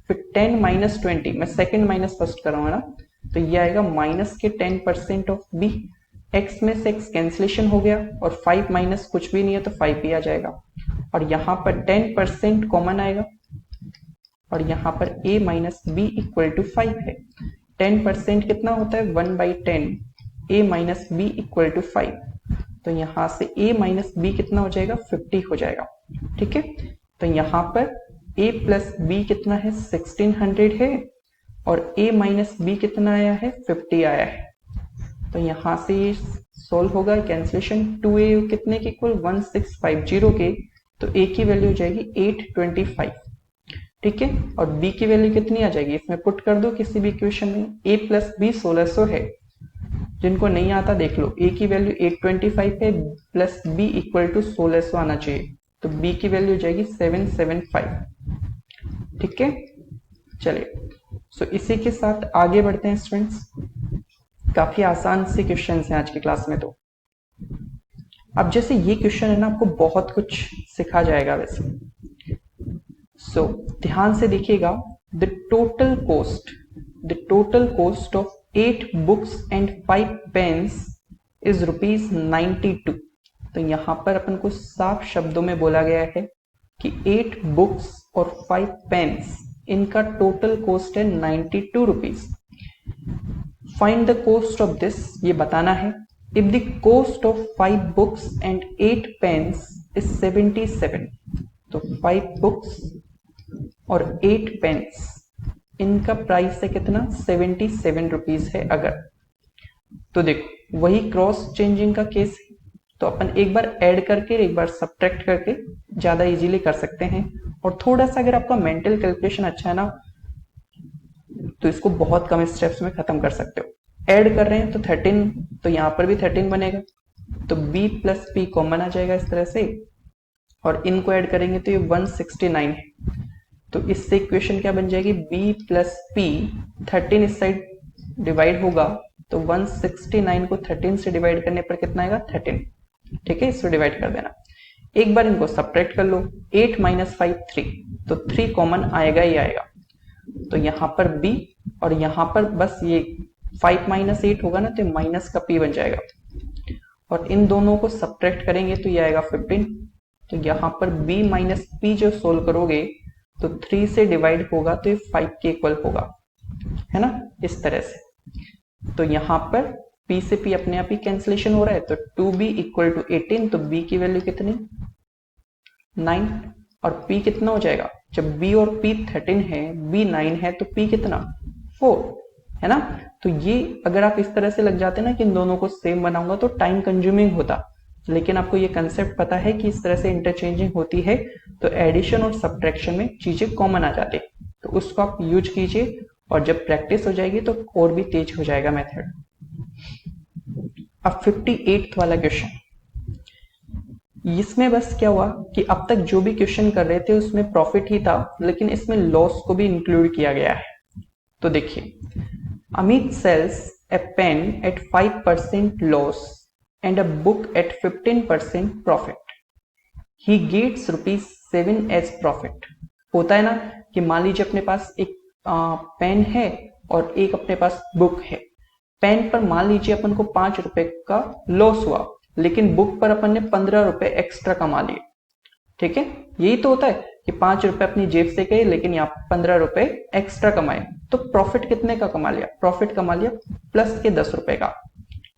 फिर 10 माइनस 20, मैं सेकंड माइनस फर्स्ट कर रहा हूँ ना, तो ये आएगा माइनस के 10% ऑफ बी। एक्स में से एक्स कैंसिलेशन हो गया, और 5 माइनस कुछ भी नहीं है, तो 5 ही आ जाएगा, और यहाँ पर 10% कॉमन आएगा, और यहाँ पर a minus B equal to 5 है। 10% कितना होता है, 1/10, a minus B equal to 5। तो यहाँ से a माइनस बी कितना हो जाएगा, 50 हो जाएगा। ठीक है, तो यहाँ पर a प्लस बी कितना है, 1600 है, और a माइनस बी कितना आया है, 50 आया है। तो यहाँ से सोल्व होगा, कैंसिलेशन, 2a कितने के इक्वल, 1650 के, तो a की वैल्यू हो जाएगी 825। ठीक है, और b की वैल्यू कितनी आ जाएगी, इसमें पुट कर दो किसी भी इक्वेशन में। a प्लस बी 1600 है, जिनको नहीं आता देख लो, a की वैल्यू 825 है, प्लस b इक्वल टू 1600 आना चाहिए, तो b की वैल्यू हो जाएगी 775। ठीक है, चलिए, सो इसी के साथ आगे बढ़ते हैं स्टूडेंट्स। काफी आसान से क्वेश्चन हैं आज की क्लास में। तो अब जैसे ये क्वेश्चन है ना, आपको बहुत कुछ सिखा जाएगा वैसे। सो ध्यान से देखिएगा, the total cost of 8 books and 5 pens is ₹92। तो यहाँ पर अपन को साफ शब्दों में बोला गया है कि 8 बुक्स और 5 पेन्स, इनका टोटल कॉस्ट है ₹92। Find the cost of this, ये बताना है। If the cost of 5 books and 8 pens is 77, तो 5 बुक्स और 8 पेन्स, इनका प्राइस है कितना? ₹77 है अगर। तो देखो वही क्रॉस चेंजिंग का केस है, तो अपन एक बार ऐड करके एक बार सब्ट्रैक्ट करके ज्यादा इजीली कर सकते हैं। और थोड़ा सा अगर आपका मेंटल कैलकुलेशन अच्छा है ना, तो इसको बहुत कम स्टेप्स में खत्म कर सकते हो। ऐड कर रहे हैं तो 13, तो यहाँ पर भी 13 बनेगा, तो b प्लस p कॉमन आ जाएगा इस तरह से, और इनको ऐड करेंगे तो ये 169 है। तो इससे इक्वेशन क्या बन जाएगी? b प्लस p, 13 इस साइड डिवाइड होगा तो 169 को 13 से डिवाइड करने पर कितना आएगा? 13। ठीक है, इसको डिवाइड कर देना। एक बार इनको सब्ट्रैक्ट कर लो, 8 माइनस 5 3, तो 3 कॉमन आएगा ही आएगा। तो यहाँ पर b और यहाँ पर बस ये 5 माइनस 8 होगा ना, तो माइनस का p बन जाएगा, और इन दोनों को सब्ट्रैक्ट करेंगे तो ये आएगा 15। तो यहाँ पर b माइनस p जो सोल्व करोगे तो 3 से डिवाइड होगा तो ये 5 के इक्वल होगा, है ना, इस तरह से। तो यहाँ पर p से p अपने आप ही कैंसिलेशन हो रहा है, तो 2b इक्वल टू 18, तो b की वैल्यू कितनी? 9। और p कितना हो जाएगा? जब b और p 13 है, b 9 है, तो p कितना? 4, है ना। तो ये अगर आप इस तरह से लग जाते ना कि इन दोनों को सेम बनाऊंगा तो टाइम कंज्यूमिंग होता, लेकिन आपको ये कंसेप्ट पता है कि इस तरह से इंटरचेंजिंग होती है, तो एडिशन और सब्ट्रैक्शन में चीजें कॉमन आ जाती है, तो उसको आप यूज कीजिए, और जब प्रैक्टिस हो जाएगी तो और भी तेज हो जाएगा मेथड। अब 58th वाला क्वेश्चन, इसमें बस क्या हुआ कि अब तक जो भी क्वेश्चन कर रहे थे उसमें प्रॉफिट ही था, लेकिन इसमें लॉस को भी इंक्लूड किया गया है। तो देखिए, Amit sells a pen at 5% loss and a book at 15% profit, he gets ₹7 as profit. होता है ना कि मान लीजिए अपने पास एक पेन है और एक अपने पास बुक है। पेन पर मान लीजिए अपन को ₹5 का लॉस हुआ, लेकिन बुक पर अपन ने ₹15 एक्स्ट्रा कमा लिए। ठीक है, यही तो होता है कि ₹5 अपनी जेब से गए, लेकिन यहाँ ₹15 एक्स्ट्रा कमाए, तो प्रॉफिट कितने का कमा लिया? प्रॉफिट कमा लिया प्लस के ₹10 का।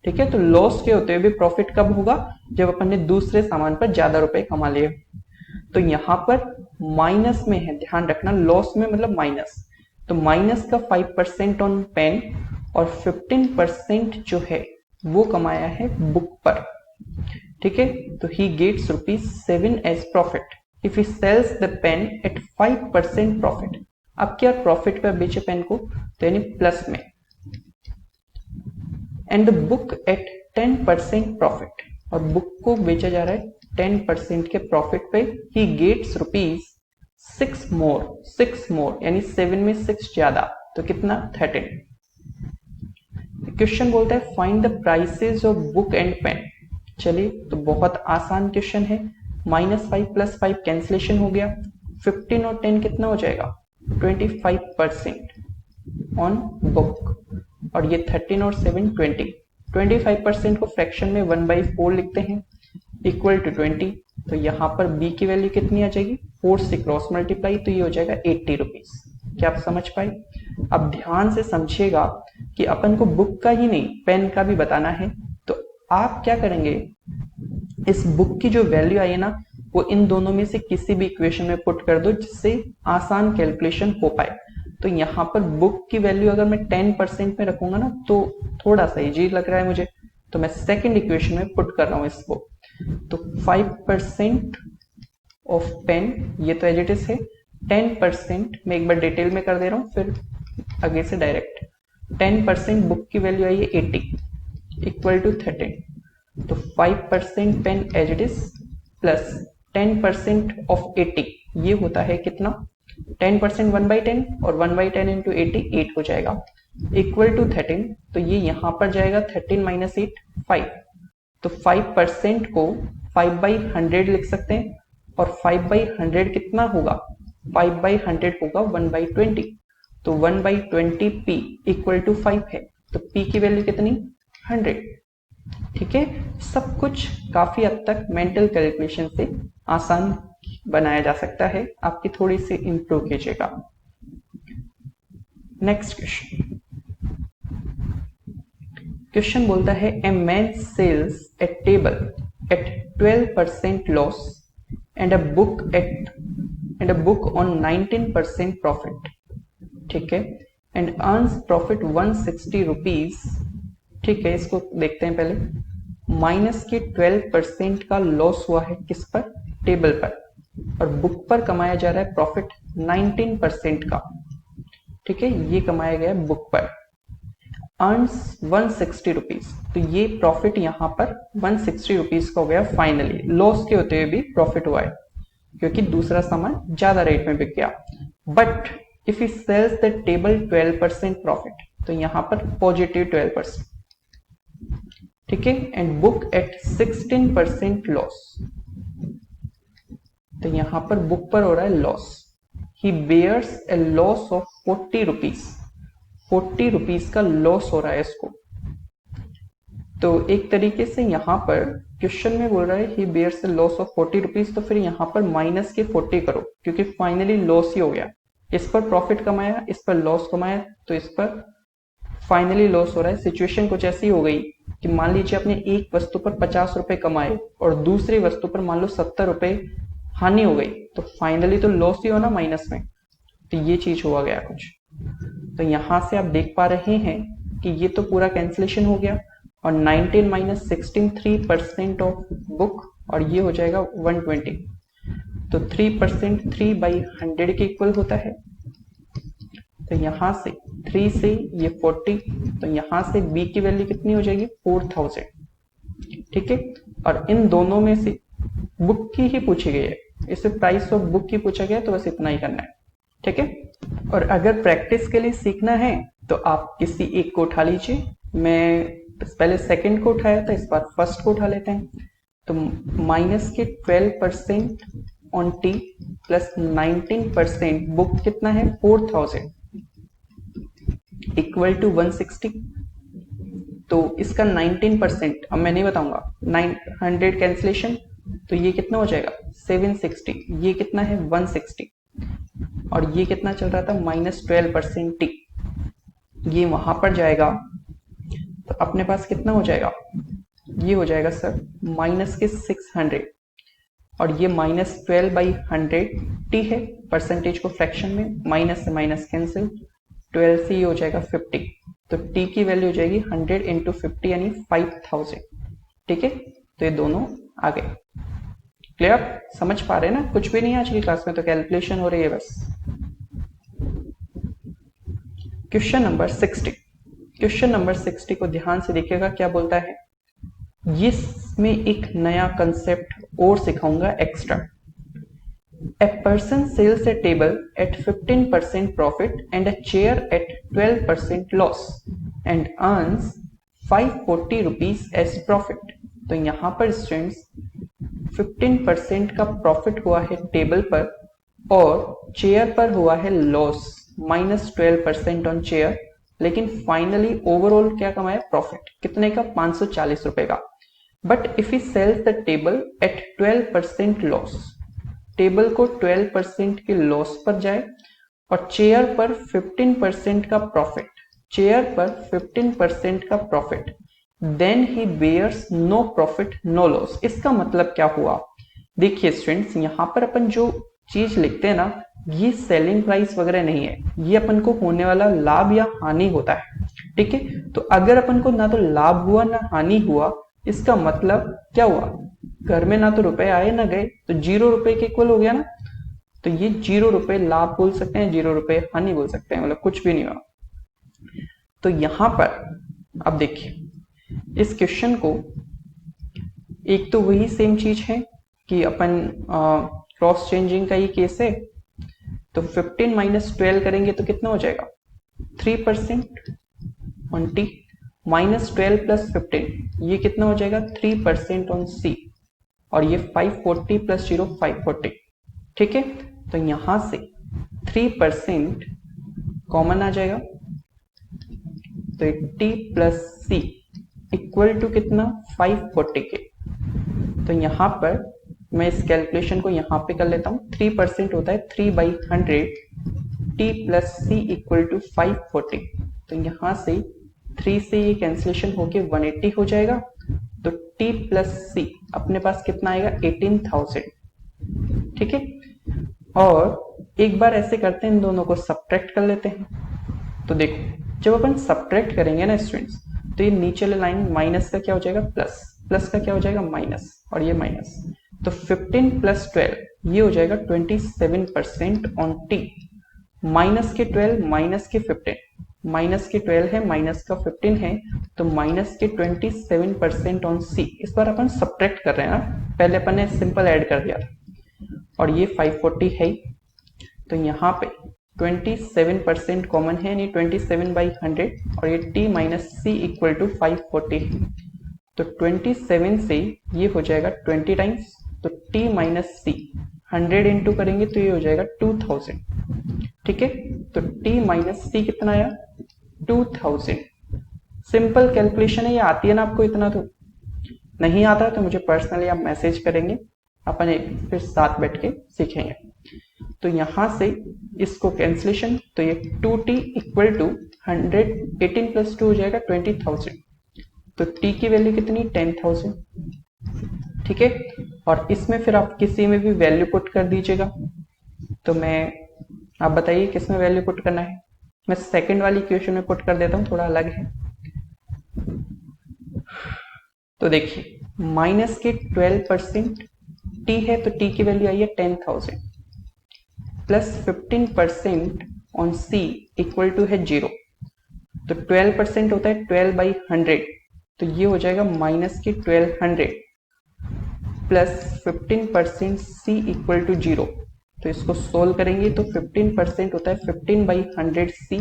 ठीक है, तो लॉस के होते हुए भी प्रॉफिट कब होगा? जब अपन ने दूसरे सामान पर ज्यादा रुपए कमा लिए। तो यहाँ पर माइनस में है, ध्यान रखना, लॉस में मतलब माइनस, तो माइनस का 5% ऑन पेन और 15% जो है वो कमाया है बुक पर। ठीक है, तो he gets ₹7 as profit if he sells the pen at 5% profit। अब क्या प्रॉफिट पे बेचे पेन को, तो यानी प्लस में, and the book at 10% profit, और बुक को बेचा जा रहा है 10% के प्रॉफिट पे, he gets ₹6 मोर, यानी 7 में 6 ज्यादा, तो कितना? 13। क्वेश्चन बोलता है find the prices of book and pen. चलिए, तो बहुत आसान क्वेश्चन है। -5 + 5 कैंसिलेशन हो गया, 15 और 10 कितना हो जाएगा? 25% ऑन बुक, और ये 13 और 7 20। 25% को फ्रैक्शन में 1/4 लिखते हैं, इक्वल टू 20। तो यहाँ पर b की वैल्यू कितनी आ जाएगी? 4 से क्रॉस मल्टीप्लाई, तो ये हो जाएगा ₹80। क्या आप समझ पाए? अब ध्यान से समझिएगा कि अपन को बुक का ही नहीं पेन का भी बताना है। तो आप क्या करेंगे, इस बुक की जो वैल्यू आई है ना, वो इन दोनों में से किसी भी इक्वेशन में पुट कर दो, जिससे आसान कैलकुलेशन हो पाए। तो यहाँ पर बुक की वैल्यू अगर मैं 10% में रखूंगा ना, तो थोड़ा सा इजी लग रहा है मुझे, तो मैं सेकंड इक्वेशन में पुट कर रहा हूँ इसको। तो 5% ऑफ पेन, ये तो एज इट इज है, 10% मैं एक बार डिटेल में कर दे रहा हूँ, फिर आगे से डायरेक्ट। 10% बुक की वैल्यू आई है 80 इक्वल टू 13, तो 5% पेन as it is plus 10% of 80, ये होता है कितना? 10% 1/10, और 1/10 इंटू 80 8 हो जाएगा, इक्वल टू 13। तो ये यहाँ पर जाएगा 13 माइनस 8 5, तो 5% को 5/100 लिख सकते हैं, और 5/100 कितना होगा? 5/100 होगा 1/20, तो 1/20 p इक्वल टू 5 है, तो p की वैल्यू कितनी 100। ठीक है, सब कुछ काफी हद तक मेंटल कैलकुलेशन से आसान बनाया जा सकता है, आपकी थोड़ी सी इंप्रूव कीजिएगा। नेक्स्ट क्वेश्चन बोलता है a man sells a table at 12% loss and a book on 19% profit. ठीक है, एंड अर्न्स प्रॉफिट 160 रुपीज। ठीक है, इसको देखते हैं पहले। माइनस के 12% का लॉस हुआ है किस पर, टेबल पर, और बुक पर कमाया जा रहा है प्रॉफिट 19% का। ठीक है, ये कमाया गया बुक पर। अर्न्स 160 रुपीज, तो ये प्रॉफिट यहाँ पर 160 रुपीज का हो गया फाइनली। लॉस के होते हुए भी प्रॉफिट हुआ है क्योंकि दूसरा सामान ज्यादा रेट में बिक गया। But if he sells the table 12% profit, तो यहाँ पर पॉजिटिव 12%। ठीक है, एंड बुक एट 16% लॉस, तो यहां पर बुक पर हो रहा है loss. He bears a loss of 40 rupees, 40 rupees का लॉस हो रहा है इसको। तो एक तरीके से यहां पर क्वेश्चन में बोल रहा है he bears a loss of 40 rupees, तो फिर यहां पर माइनस के 40 करो क्योंकि फाइनली लॉस ही हो गया। इस पर प्रॉफिट कमाया, इस पर लॉस कमाया, तो इस पर फाइनली लॉस हो रहा है। सिचुएशन कुछ ऐसी हो गई कि मान लीजिए आपने एक वस्तु पर 50 रुपए कमाए और दूसरी वस्तु पर मान लो 70 रुपए हानि हो गई, तो फाइनली तो लॉस ही हो ना माइनस में। तो ये चीज हुआ गया कुछ। तो यहां से आप देख पा रहे हैं कि ये तो पूरा कैंसिलेशन हो गया, और 19 माइनस 16 3% ऑफ बुक, और ये हो जाएगा 120। तो 3% 3/100 के इक्वल होता है। तो यहां से 3 से ये 40, तो यहां से b की वैल्यू कितनी हो जाएगी 4000। ठीक है, और इन दोनों में से बुक की ही पूछी गई है, इसे प्राइस ऑफ बुक की पूछा गया, तो बस इतना ही करना है। ठीक है, और अगर प्रैक्टिस के लिए सीखना है तो आप किसी एक को उठा लीजिए। मैं पहले सेकंड को उठाया था, इस बार फर्स्ट को उठा लेते हैं। तो माइनस के 12% ऑन टी प्लस 19% बुक कितना है 4000 इक्वल टू 160। तो इसका 19%, अब मैं नहीं बताऊंगा, 900 कैंसिलेशन, तो ये कितना हो जाएगा 760, ये कितना है 160, और ये कितना चल रहा था -12% टी, ये वहां पर जाएगा। तो अपने पास कितना हो जाएगा, ये हो जाएगा सर माइनस के 600, और ये -12/100 टी है, परसेंटेज को फ्रैक्शन में माइनस से माइनस कैंसिल, 12 से ये हो जाएगा 50, तो टी की वैल्यू हो जाएगी 100 इंटू 50 यानी 5000। ठीक है, तो ये दोनों आ गए। क्लियर, समझ पा रहे हैं ना, कुछ भी नहीं आज की क्लास में, तो कैलकुलेशन हो रही है बस। क्वेश्चन नंबर 60, क्वेश्चन नंबर 60 को ध्यान से देखिएगा क्या बोलता है। इसमें एक नया कंसेप्ट और सिखाऊंगा extra. A person sells a table at 15% profit and a chair at 12% loss and earns 540 rupees as profit। तो यहाँ पर स्टूडेंट्स 15% का प्रॉफिट हुआ है टेबल पर, और चेयर पर हुआ है लॉस -12% ऑन चेयर, लेकिन फाइनली ओवरऑल क्या कमाया प्रॉफिट कितने का 540 रुपए का। But if he sells the table at 12% loss, table को 12% के लॉस पर जाए और चेयर पर 15% का प्रॉफिट, चेयर पर 15% का profit, then he bears no profit no loss. इसका मतलब क्या हुआ, देखिए स्टूडेंट्स, यहां पर अपन जो चीज लिखते हैं ना, ये सेलिंग प्राइस वगैरह नहीं है, ये अपन को होने वाला लाभ या हानि होता है। ठीक है, तो अगर अपन को ना तो लाभ हुआ ना हानि हुआ, इसका मतलब क्या हुआ, घर में ना तो रुपए आए ना गए, तो 0 रुपए के इक्वल हो गया ना। तो ये 0 रुपए लाभ बोल सकते हैं, 0 रुपए हानि बोल सकते हैं, मतलब कुछ भी नहीं हुआ। तो यहां पर अब देखिए इस क्वेश्चन को, एक तो वही सेम चीज है कि अपन क्रॉस चेंजिंग का ही केस है, तो 15 माइनस 12 करेंगे तो कितना हो जाएगा 3% ऑन टी, -12 प्लस 15 ये कितना हो जाएगा 3% ऑन सी, और ये 540 प्लस 0 540। ठीक है, तो यहां से 3% कॉमन आ जाएगा, तो T plus C equal to कितना 540 के। तो यहाँ पर मैं इस कैलकुलेशन को यहाँ पे कर लेता हूँ। 3% होता है 3/100, T plus C equal to 540। तो यहाँ से 3 से ये कैंसिलेशन होके 180 हो जाएगा। तो टी प्लस सी अपने पास कितना आएगा 18,000। ठीक है, और एक बार ऐसे करते हैं, इन दोनों को सब्ट्रैक्ट कर लेते हैं। तो देखो जब अपन सब्ट्रैक्ट करेंगे ना स्टूडेंट्स, तो ये नीचे वाली लाइन माइनस का क्या हो जाएगा प्लस, प्लस का क्या हो जाएगा माइनस, और ये माइनस। तो 15 प्लस 12 ये हो जाएगा 27% ऑन टी। माइनस के 12 माइनस के 15, माइनस के 12 है माइनस का 15 है, तो माइनस के 27% ऑन सी। इस बार अपन सब्ट्रैक्ट कर रहे हैं ना, पहले अपन ने सिंपल ऐड कर दिया था, और ये 540 है। तो यहाँ पे 27% कॉमन है, यानी 27/100, और ये t minus C equal to 540 है। तो 27 से ये हो जाएगा 20 टाइम्स, तो t माइनस सी 100 इंटू करेंगे तो ये हो जाएगा 2000। ठीक है, तो t माइनस सी कितना आया 2000। सिंपल कैलकुलेशन है, ये आती है ना आपको, इतना तो नहीं आता तो मुझे पर्सनली आप मैसेज करेंगे, अपन एक फिर साथ बैठ के सीखेंगे। तो यहां से इसको कैंसिलेशन, तो ये 2t इक्वल टू 100, 18 प्लस 2 हो जाएगा 20,000। तो t की वैल्यू कितनी 10,000। ठीक है, और इसमें फिर आप किसी में भी वैल्यू पुट कर दीजिएगा। तो आप बताइए किस में वैल्यू पुट करना है। मैं सेकंड वाली इक्वेशन में पुट कर देता हूं, थोड़ा अलग है। तो देखिए माइनस के 12% t है, तो t की वैल्यू आई है 10,000, plus 15% on c equal to है 0। तो 12% होता है 12/100, तो ये हो जाएगा माइनस के 1200 प्लस 15% c इक्वल टू 0। तो इसको सोल्व करेंगे तो 15% होता है 15/100 c,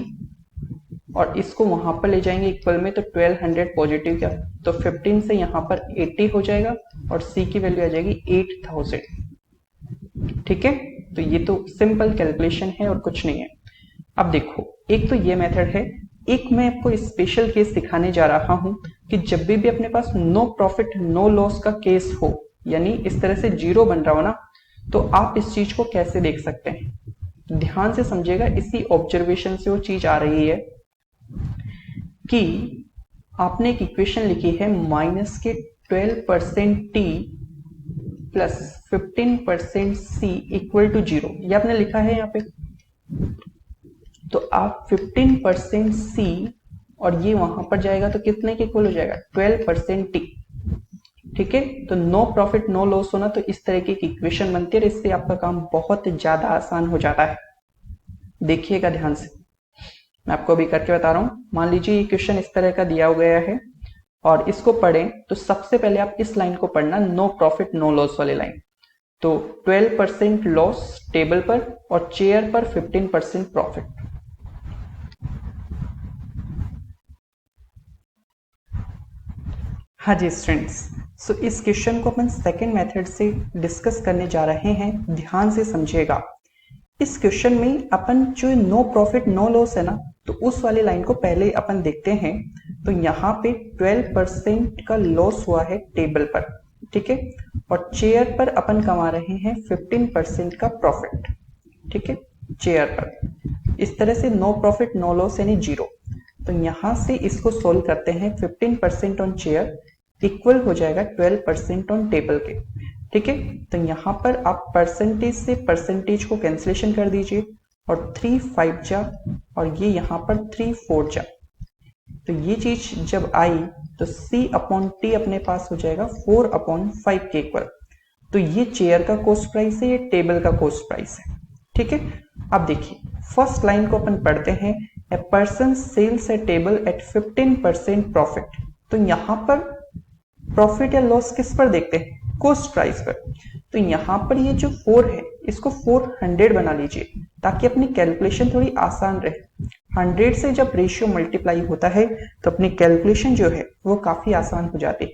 और इसको वहां पर ले जाएंगे इक्वल में, तो 1200 पॉजिटिव क्या, तो 15 से यहाँ पर 80 हो जाएगा, और c की वैल्यू आ जाएगी 8000। ठीक है, तो ये तो सिंपल कैलकुलेशन है और कुछ नहीं है। अब देखो, एक तो ये मेथड है, एक मैं आपको स्पेशल केस दिखाने जा रहा हूं कि जब भी अपने पास नो प्रॉफिट नो लॉस का केस हो, यानी इस तरह से जीरो बन रहा हो ना, तो आप इस चीज को कैसे देख सकते हैं। ध्यान से समझिएगा, इसी ऑब्जर्वेशन से वो चीज आ रही है कि आपने एक इक्वेशन लिखी है माइनस के 12% T plus 15% C equal to 0, ये आपने लिखा है यहाँ पे। तो आप 15% सी और ये वहां पर जाएगा तो कितने के इक्वल हो जाएगा 12% टी। ठीक है, तो नो प्रॉफिट नो लॉस होना, तो इस तरह की इक्वेशन बनती है, इससे आपका काम बहुत ज्यादा आसान हो जाता है। देखिएगा ध्यान से, मैं आपको अभी करके बता रहा हूं। मान लीजिए ये क्वेश्चन इस तरह का दिया गया है और इसको पढ़ें, तो सबसे पहले आप इस लाइन को पढ़ना, नो प्रॉफिट नो लॉस वाली लाइन। तो 12% लॉस टेबल पर और चेयर पर 15% प्रॉफिट। हाँ जी स्टूडेंट्स, सो इस क्वेश्चन को अपन सेकंड मेथड से डिस्कस करने जा रहे हैं। ध्यान से समझिएगा, इस क्वेश्चन में अपन जो नो प्रॉफिट नो लॉस है ना, तो उस वाली लाइन को पहले अपन देखते हैं। तो यहाँ पे 12% का लॉस हुआ है टेबल पर, ठीक है, और चेयर पर अपन कमा रहे हैं 15% का प्रॉफिट। ठीक है, चेयर पर इस तरह से नो प्रॉफिट नो लॉस यानी 0। तो यहां से इसको सोल्व करते हैं, 15% ऑन चेयर इक्वल हो जाएगा 12% ऑन टेबल के। ठीक है, तो यहाँ पर आप परसेंटेज से परसेंटेज को कैंसिलेशन कर दीजिए, और 3 5 जा और ये यहाँ पर 3 4 जा। तो ये चीज जब आई तो C/T अपने पास हो जाएगा 4/5 के इक्वल। तो ये चेयर का कॉस्ट प्राइस है, ये टेबल का कॉस्ट प्राइस है। ठीक है, अब देखिए फर्स्ट लाइन को अपन पढ़ते हैं, a person sells a table at 15% profit. तो यहाँ पर प्रॉफिट या लॉस किस पर देखते हैं, कॉस्ट प्राइस पर। तो यहाँ पर ये जो 4 है इसको 400 बना लीजिए, ताकि अपनी कैलकुलेशन थोड़ी आसान रहे। 100 से जब रेशियो मल्टीप्लाई होता है तो अपनी कैलकुलेशन जो है वो काफी आसान हो जाती है।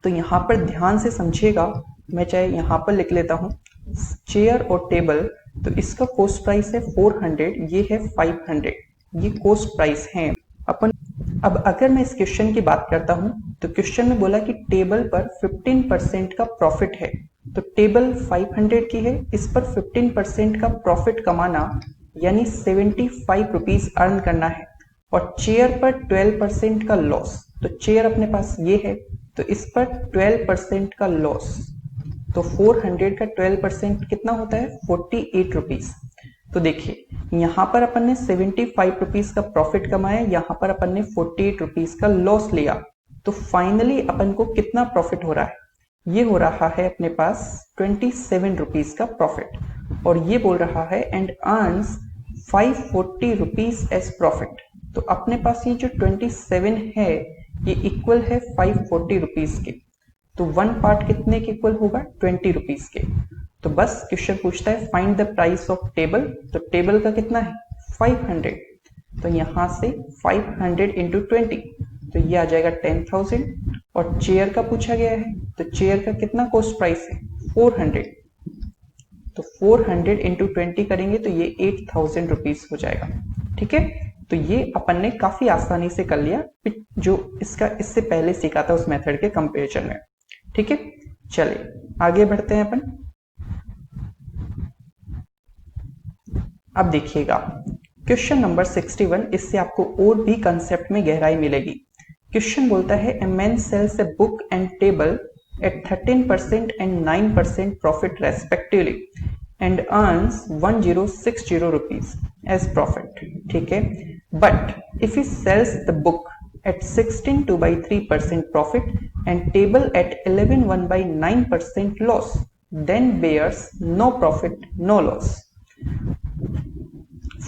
तो यहाँ पर ध्यान से समझिएगा, मैं चाहे यहाँ पर लिख लेता हूँ चेयर और टेबल, तो इसका कॉस्ट प्राइस है 400, ये है 500, ये कॉस्ट प्राइस है अपन। अब अगर मैं इस क्वेश्चन की बात करता हूं तो क्वेश्चन में बोला कि टेबल पर 15% का प्रॉफिट है, तो टेबल 500 की है, इस पर 15% का प्रॉफिट कमाना यानी 75 रुपीज अर्न करना है, और चेयर पर 12% का लॉस, तो चेयर अपने पास ये है, तो इस पर 12% का लॉस, तो 400 का 12% कितना होता है 48 रुपीज। तो देखिए यहां पर अपन ने 75 रुपीज का प्रॉफिट कमाया, यहां पर अपन ने 48 रुपीज का लॉस लिया, तो फाइनली अपन को कितना प्रॉफिट हो रहा है, ये हो रहा है अपने पास 27 रुपीज का प्रॉफिट, और ये बोल रहा है and earns 540 rupees as profit. तो अपने पास ये जो 27 है ये इक्वल है 540 रुपीज के, तो वन पार्ट कितने के इक्वल होगा 20 रुपीज के। तो बस क्वेश्चन पूछता है find the price of table, तो टेबल का कितना है 500, तो यहां से 500 इंटू 20, तो ये आ जाएगा 10,000, और चेयर का पूछा गया है, तो चेयर का कितना कॉस्ट प्राइस है 400, तो 400 इंटू 20 करेंगे तो ये 8,000 रुपीज हो जाएगा। ठीक है, तो ये अपन ने काफी आसानी से कर लिया जो इसका इससे पहले सीखा था उस मेथड के कंपेरिजन में। ठीक है, चलिए आगे बढ़ते हैं अपन। अब देखिएगा क्वेश्चन नंबर 61, इससे आपको और भी कंसेप्ट में गहराई मिलेगी। क्वेश्चन बोलता है a man sells a book and table at 13% and 9% profit respectively and earns 1060 rupees as profit. ठीक है, but if he sells the book at 16.2/3% profit and table at 11.1/9% loss, then bears no profit no loss.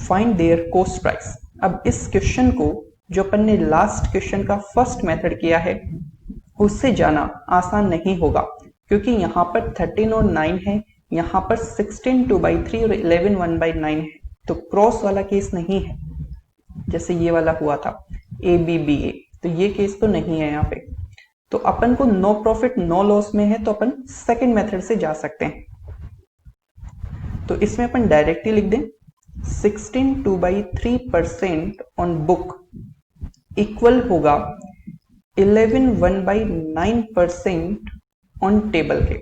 Find their cost price. अब इस question को जो अपन ने last question का first method किया है उससे जाना आसान नहीं होगा, क्योंकि यहाँ पर 13 और 9 है, यहाँ पर 16 2/3 और 11 1/9 है, तो क्रॉस वाला केस नहीं है जैसे ये वाला हुआ था ABBA, तो ये केस तो नहीं है यहाँ पे। तो अपन को नो प्रॉफिट नो लॉस में है, तो अपन सेकंड मेथड से जा सकते हैं। तो इसमें अपन डायरेक्टली लिख दें 16 2/3% ऑन बुक इक्वल होगा 11 1/9% ऑन टेबल के।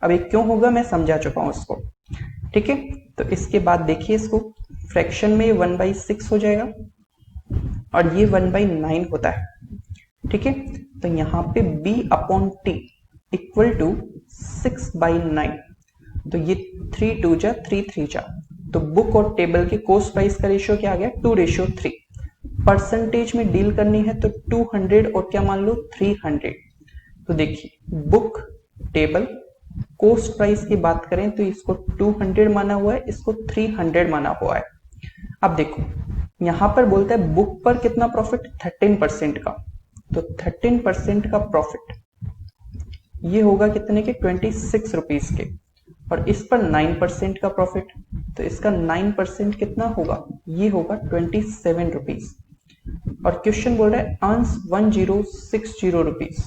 अब ये क्यों होगा मैं समझा चुका हूं इसको। ठीक है, तो इसके बाद देखिए इसको फ्रैक्शन में 1/6 हो जाएगा और ये 1/9 होता है। ठीक है, तो यहाँ पे B/T इक्वल टू 6/9, तो ये 3 2 जा 3 3 जा, तो बुक और टेबल के कॉस्ट प्राइस का रेशियो क्या आ गया 2:3। परसेंटेज में डील करनी है तो 200 और क्या मान लो 300। तो देखिए बुक टेबल कॉस्ट प्राइस की बात करें तो इसको 200 माना हुआ है, इसको 300 माना हुआ है। अब देखो यहां पर बोलता है बुक पर कितना प्रॉफिट 13% का, तो 13% का प्रॉफिट ये होगा कितने के 26 रुपीज के, और इस पर 9% का प्रॉफिट, तो इसका 9% कितना होगा ये होगा 27 रुपीज। और क्वेश्चन बोल रहा है अर्न्स 1060 रुपीज,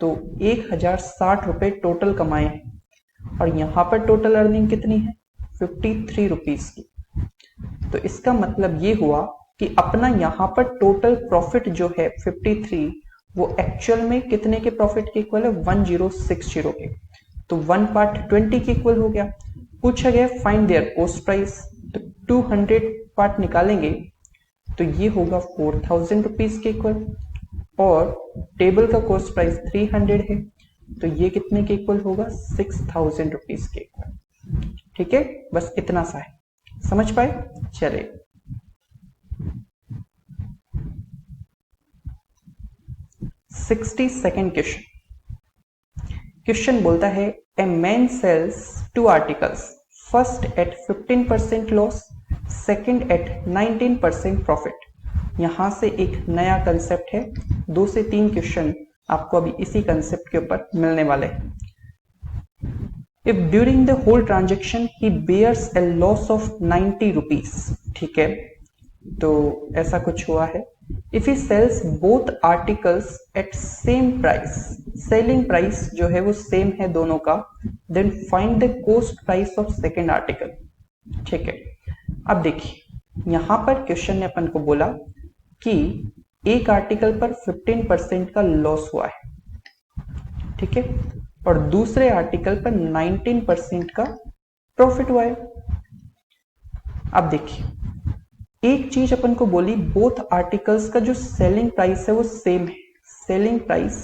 तो 1060 रुपए टोटल कमाए हैं, और यहां पर टोटल अर्निंग कितनी है 53 रुपीज की। तो इसका मतलब ये हुआ कि अपना यहां पर टोटल प्रॉफिट जो है 53 वो एक्चुअल में कितने के प्रॉफिट के इक्वल है 1060 के, तो 1 पार्ट 20 के इक्वल हो गया। पूछा गया फाइंड देयर कॉस्ट प्राइस, तो 200 पार्ट निकालेंगे तो ये होगा 4000 रुपीज के इक्वल, और टेबल का कॉस्ट प्राइस 300 है तो ये कितने के इक्वल होगा 6000 रुपीज के इक्वल। ठीक है, बस इतना सा है, समझ पाए। चले 62nd क्वेश्चन। क्वेश्चन बोलता है a man sells 2 articles, first at 15% loss, second at 19% profit. यहां से एक नया कंसेप्ट है, 2 से 3 क्वेश्चन आपको अभी इसी कंसेप्ट के ऊपर मिलने वाले हैं। If during the whole transaction he bears a loss of 90 rupees, ठीक है, तो ऐसा कुछ हुआ है if he sells both articles at same price, selling price जो है वो सेम है दोनों का, then find the cost price of second article. ठीक है, अब देखिए यहां पर क्वेश्चन ने अपन को बोला कि एक आर्टिकल पर 15% का लॉस हुआ है, ठीक है, और दूसरे आर्टिकल पर 19% का प्रॉफिट हुआ है। अब देखिए एक चीज अपन को बोली, बोथ आर्टिकल्स का जो सेलिंग प्राइस है वो सेम है, सेलिंग प्राइस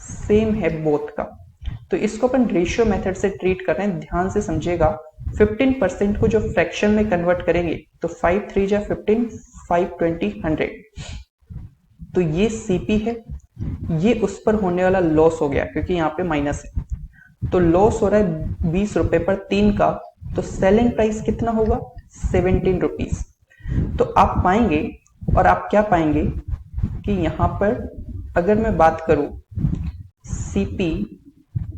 सेम है बोथ का, तो इसको अपन रेशियो मेथड से ट्रीट कर रहे हैं, ध्यान से समझिएगा। 15% को जो फ्रैक्शन में कन्वर्ट करेंगे तो 5 3 जा 15, 5 20 100, तो ये सीपी है, ये उस पर होने वाला लॉस हो गया क्योंकि यहाँ पे माइनस है, तो लॉस हो रहा है 20 रुपए पर 3 का, तो सेलिंग प्राइस कितना होगा 17 रुपीज। तो आप पाएंगे, और आप क्या पाएंगे कि यहां पर अगर मैं बात करूं सीपी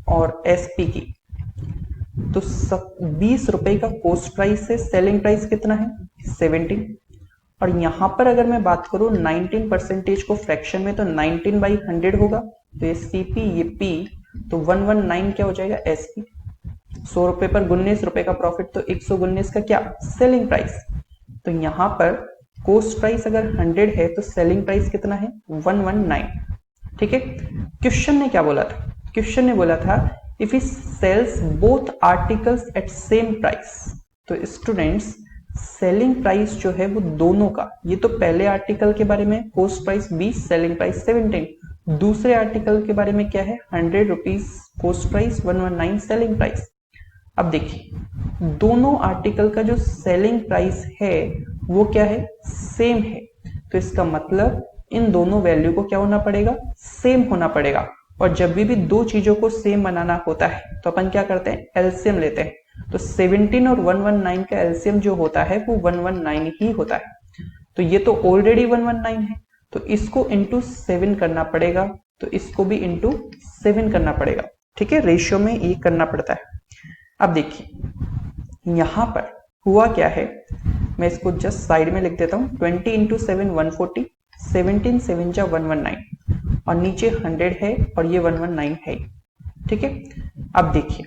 और एसपी की, तो 20 रुपए का कॉस्ट प्राइस है, सेलिंग प्राइस कितना है 17, और यहां पर अगर मैं बात करूं 19% को फ्रैक्शन में, तो 19/100 होगा, तो ये सीपी ये पी, तो 119 क्या हो जाएगा एसपी। 100 रुपए पर 19 रुपए का प्रॉफिट, तो 119 का क्या सेलिंग प्राइस, तो यहां पर कॉस्ट प्राइस अगर 100 है तो सेलिंग प्राइस कितना है 119। ठीक है, क्वेश्चन ने क्या बोला था, क्वेश्चन ने बोला था if he sells both articles at same price, तो स्टूडेंट्स सेलिंग प्राइस जो है वो दोनों का, ये तो पहले आर्टिकल के बारे में कॉस्ट प्राइस 20 सेलिंग प्राइस 17, दूसरे आर्टिकल के बारे में क्या है 100 rupees cost price 119 selling price. अब देखिए दोनों आर्टिकल का जो सेलिंग प्राइस है वो क्या है सेम है, तो इसका मतलब इन दोनों वैल्यू को क्या होना पड़ेगा सेम होना पड़ेगा, और जब भी दो चीजों को सेम बनाना होता है तो अपन क्या करते हैं एलसीएम लेते हैं, तो 17 और 119 का एलसीएम जो होता है वो 119 ही होता है, तो ये तो ऑलरेडी 119 है, तो इसको इंटू 7 करना पड़ेगा, तो इसको भी इंटू 7 करना पड़ेगा। ठीक है, रेशियो में ये करना पड़ता है। अब देखिए यहां पर हुआ क्या है, मैं इसको जस्ट साइड में लिख देता हूं, 20 इंटू 7 140, 17 7 जा 119, और नीचे 100 है और ये 119 है। ठीक है, अब देखिए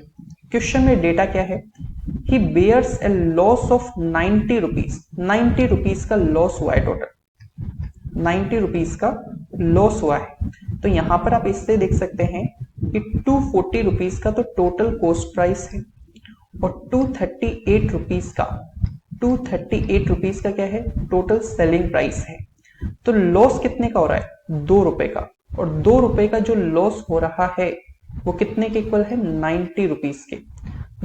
क्वेश्चन में डेटा क्या है, he bears a loss of 90 rupees, 90 rupees का लॉस हुआ है, टोटल 90 रुपीज का लॉस हुआ है, तो यहां पर आप इससे देख सकते हैं कि 240 रुपीज का तो टोटल कॉस्ट प्राइस है, और 238 रुपीज का, 238 रुपीज का क्या है टोटल सेलिंग प्राइस है, तो लॉस कितने का हो रहा है 2 रुपए का, और 2 रुपए का जो लॉस हो रहा है वो कितने के इक्वल है 90 रुपीज के,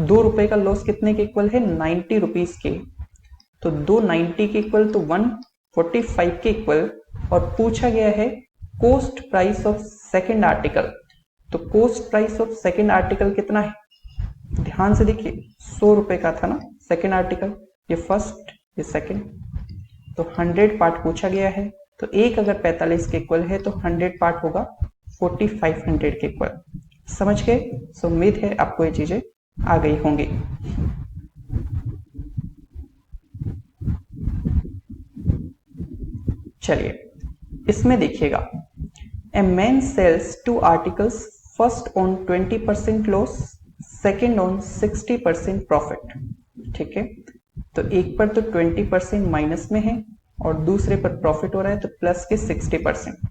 2 रुपए का लॉस कितने के इक्वल है 90 रुपीज के, तो 290 के इक्वल तो 145 के इक्वल, और पूछा गया है cost price of second article, तो cost price of second article कितना है, ध्यान से देखिए 100 रुपए का था ना सेकंड आर्टिकल, ये फर्स्ट ये सेकंड, तो 100 पार्ट पूछा गया है, तो एक अगर 45 के इक्वल है तो 100 पार्ट होगा 4500 के इक्वल। समझ गए? सो उम्मीद है आपको ये चीजें आ गई होंगी। चलिए इसमें देखिएगा, a man sells 2 articles, first on 20% loss, second on 60% profit. ठीक है, तो एक पर तो 20% माइनस में है और दूसरे पर प्रॉफिट हो रहा है तो प्लस के 60%।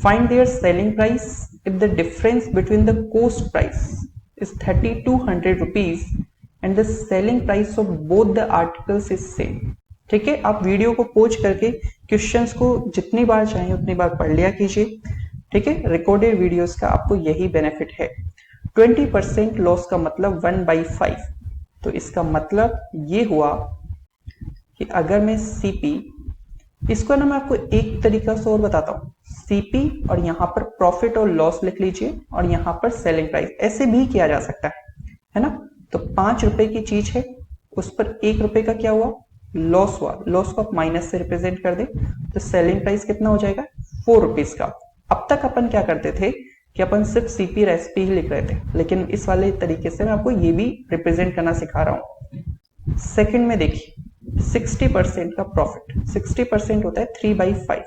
Find their selling price if the difference between the cost price is 3200 rupees and the selling price of both the articles is same. ठीक है, आप वीडियो को पॉज करके क्वेश्चंस को जितनी बार चाहें उतनी बार पढ़ लिया कीजिए। ठीक है, रिकॉर्डेड वीडियोस का आपको यही बेनिफिट है। 20% लॉस का मतलब 1/5, तो इसका मतलब ये हुआ कि अगर मैं सीपी, इसको ना मैं आपको एक तरीका से और बताता हूं, सीपी और यहां पर प्रॉफिट और लॉस लिख लीजिए और यहां पर सेलिंग प्राइस, ऐसे भी किया जा सकता है ना। तो 5 रुपए की चीज है, उस पर 1 रुपए का क्या हुआ लॉस हुआ, लॉस को आप माइनस से रिप्रेजेंट कर दे तो सेलिंग प्राइस कितना हो जाएगा 4 रुपीज का। अब तक अपन क्या करते थे कि अपन सिर्फ सीपी और एसपी ही लिख रहे थे, लेकिन इस वाले तरीके से मैं आपको ये भी रिप्रेजेंट करना सिखा रहा हूं। सेकंड में देखिए 60% का प्रॉफिट, 60% होता है 3/5,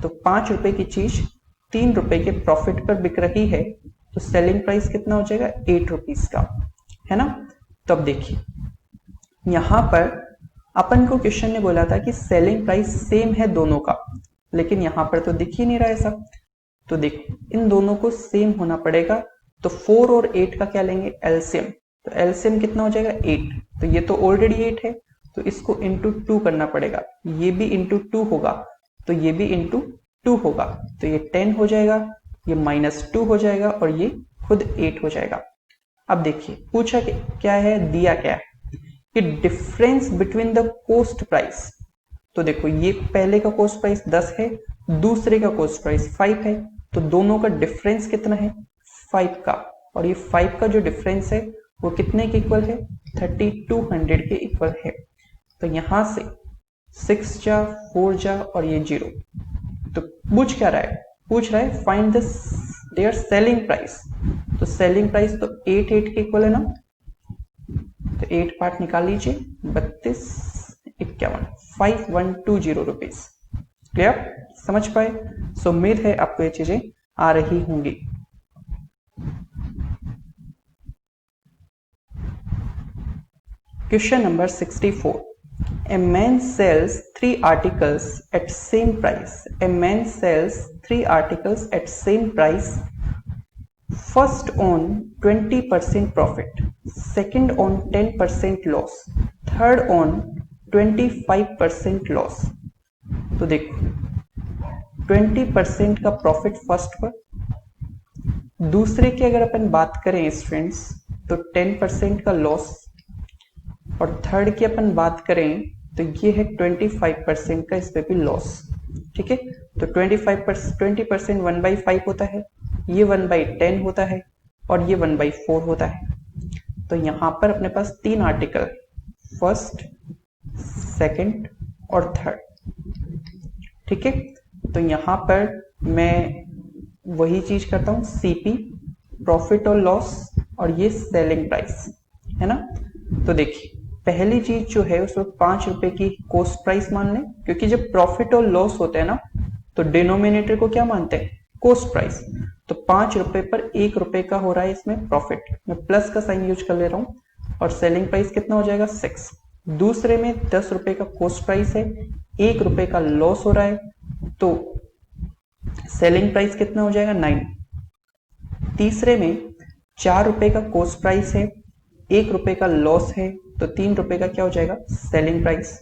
तो 5 रुपए की चीज 3 रुपए के प्रॉफिट पर बिक रही है, तो सेलिंग प्राइस कितना हो जाएगा 8 रुपीज का, है ना। तो अब देखिए यहां पर अपन को क्वेश्चन ने बोला था कि सेलिंग प्राइस सेम है दोनों का, लेकिन यहां पर तो दिख ही नहीं रहा ऐसा। तो देखो इन दोनों को सेम होना पड़ेगा, तो 4 और 8 का क्या लेंगे एलसीएम, तो एलसीएम कितना हो जाएगा 8, तो ये तो ऑलरेडी 8 है, तो इसको इंटू 2 करना पड़ेगा, ये भी इंटू 2 होगा, तो ये भी इंटू 2 होगा, तो ये 10 हो जाएगा, ये -2 हो जाएगा और ये खुद 8 हो जाएगा। अब देखिए पूछा क्या है, दिया क्या है कि difference between the cost price, तो देखो ये पहले का कॉस्ट प्राइस 10 है, दूसरे का कॉस्ट प्राइस 5 है, तो दोनों का डिफरेंस कितना है 5 का, और ये 5 का जो डिफरेंस है वो कितने के इक्वल है 3200 के इक्वल है। तो यहां से 6 जा 4 जा और ये 0, तो पूछ क्या रहा है, पूछ रहा है find the their selling price, तो सेलिंग प्राइस तो 8 के इक्वल है ना, तो 8 पार्ट निकाल लीजिए 32 51 5120 रुपीज। क्लियर, समझ पाए। सो उम्मीद है आपको ये चीजें आ रही होंगी। Question number 64, a man sells 3 articles at same price, a man sells 3 articles at same price, first on 20% profit, second on 10% loss, third on 25% loss। तो देखो 20% का प्रॉफिट फर्स्ट पर, दूसरे की अगर अपन बात करें स्टूडेंट्स तो 10% का लॉस, और थर्ड की अपन बात करें तो ये है 25% का, इस पे भी लॉस। ठीक है, तो 20% 1/5 होता है, ये 1/10 होता है और ये 1/4 होता है। तो यहां पर अपने पास 3 आर्टिकल, फर्स्ट सेकंड और थर्ड। ठीक है, तो यहां पर मैं वही चीज करता हूं, सीपी प्रॉफिट और लॉस, और ये सेलिंग प्राइस, है ना। तो देखिए पहली चीज जो है उसमें 5 रुपए की कॉस्ट प्राइस मान लें, क्योंकि जब प्रॉफिट और लॉस होते हैं ना तो डिनोमिनेटर को क्या मानते हैं कॉस्ट प्राइस, तो 5 रुपए पर 1 रुपए का हो रहा है इसमें प्रॉफिट, मैं प्लस का साइन यूज कर ले रहा हूं, और सेलिंग प्राइस कितना हो जाएगा 6। दूसरे में 10 रुपए का कॉस्ट प्राइस है, 1 रुपए का लॉस हो रहा है, तो सेलिंग प्राइस कितना हो जाएगा 9। तीसरे में 4 रुपए का कॉस्ट प्राइस है, 1 रुपए का लॉस है, तो 3 रुपए का क्या हो जाएगा सेलिंग प्राइस।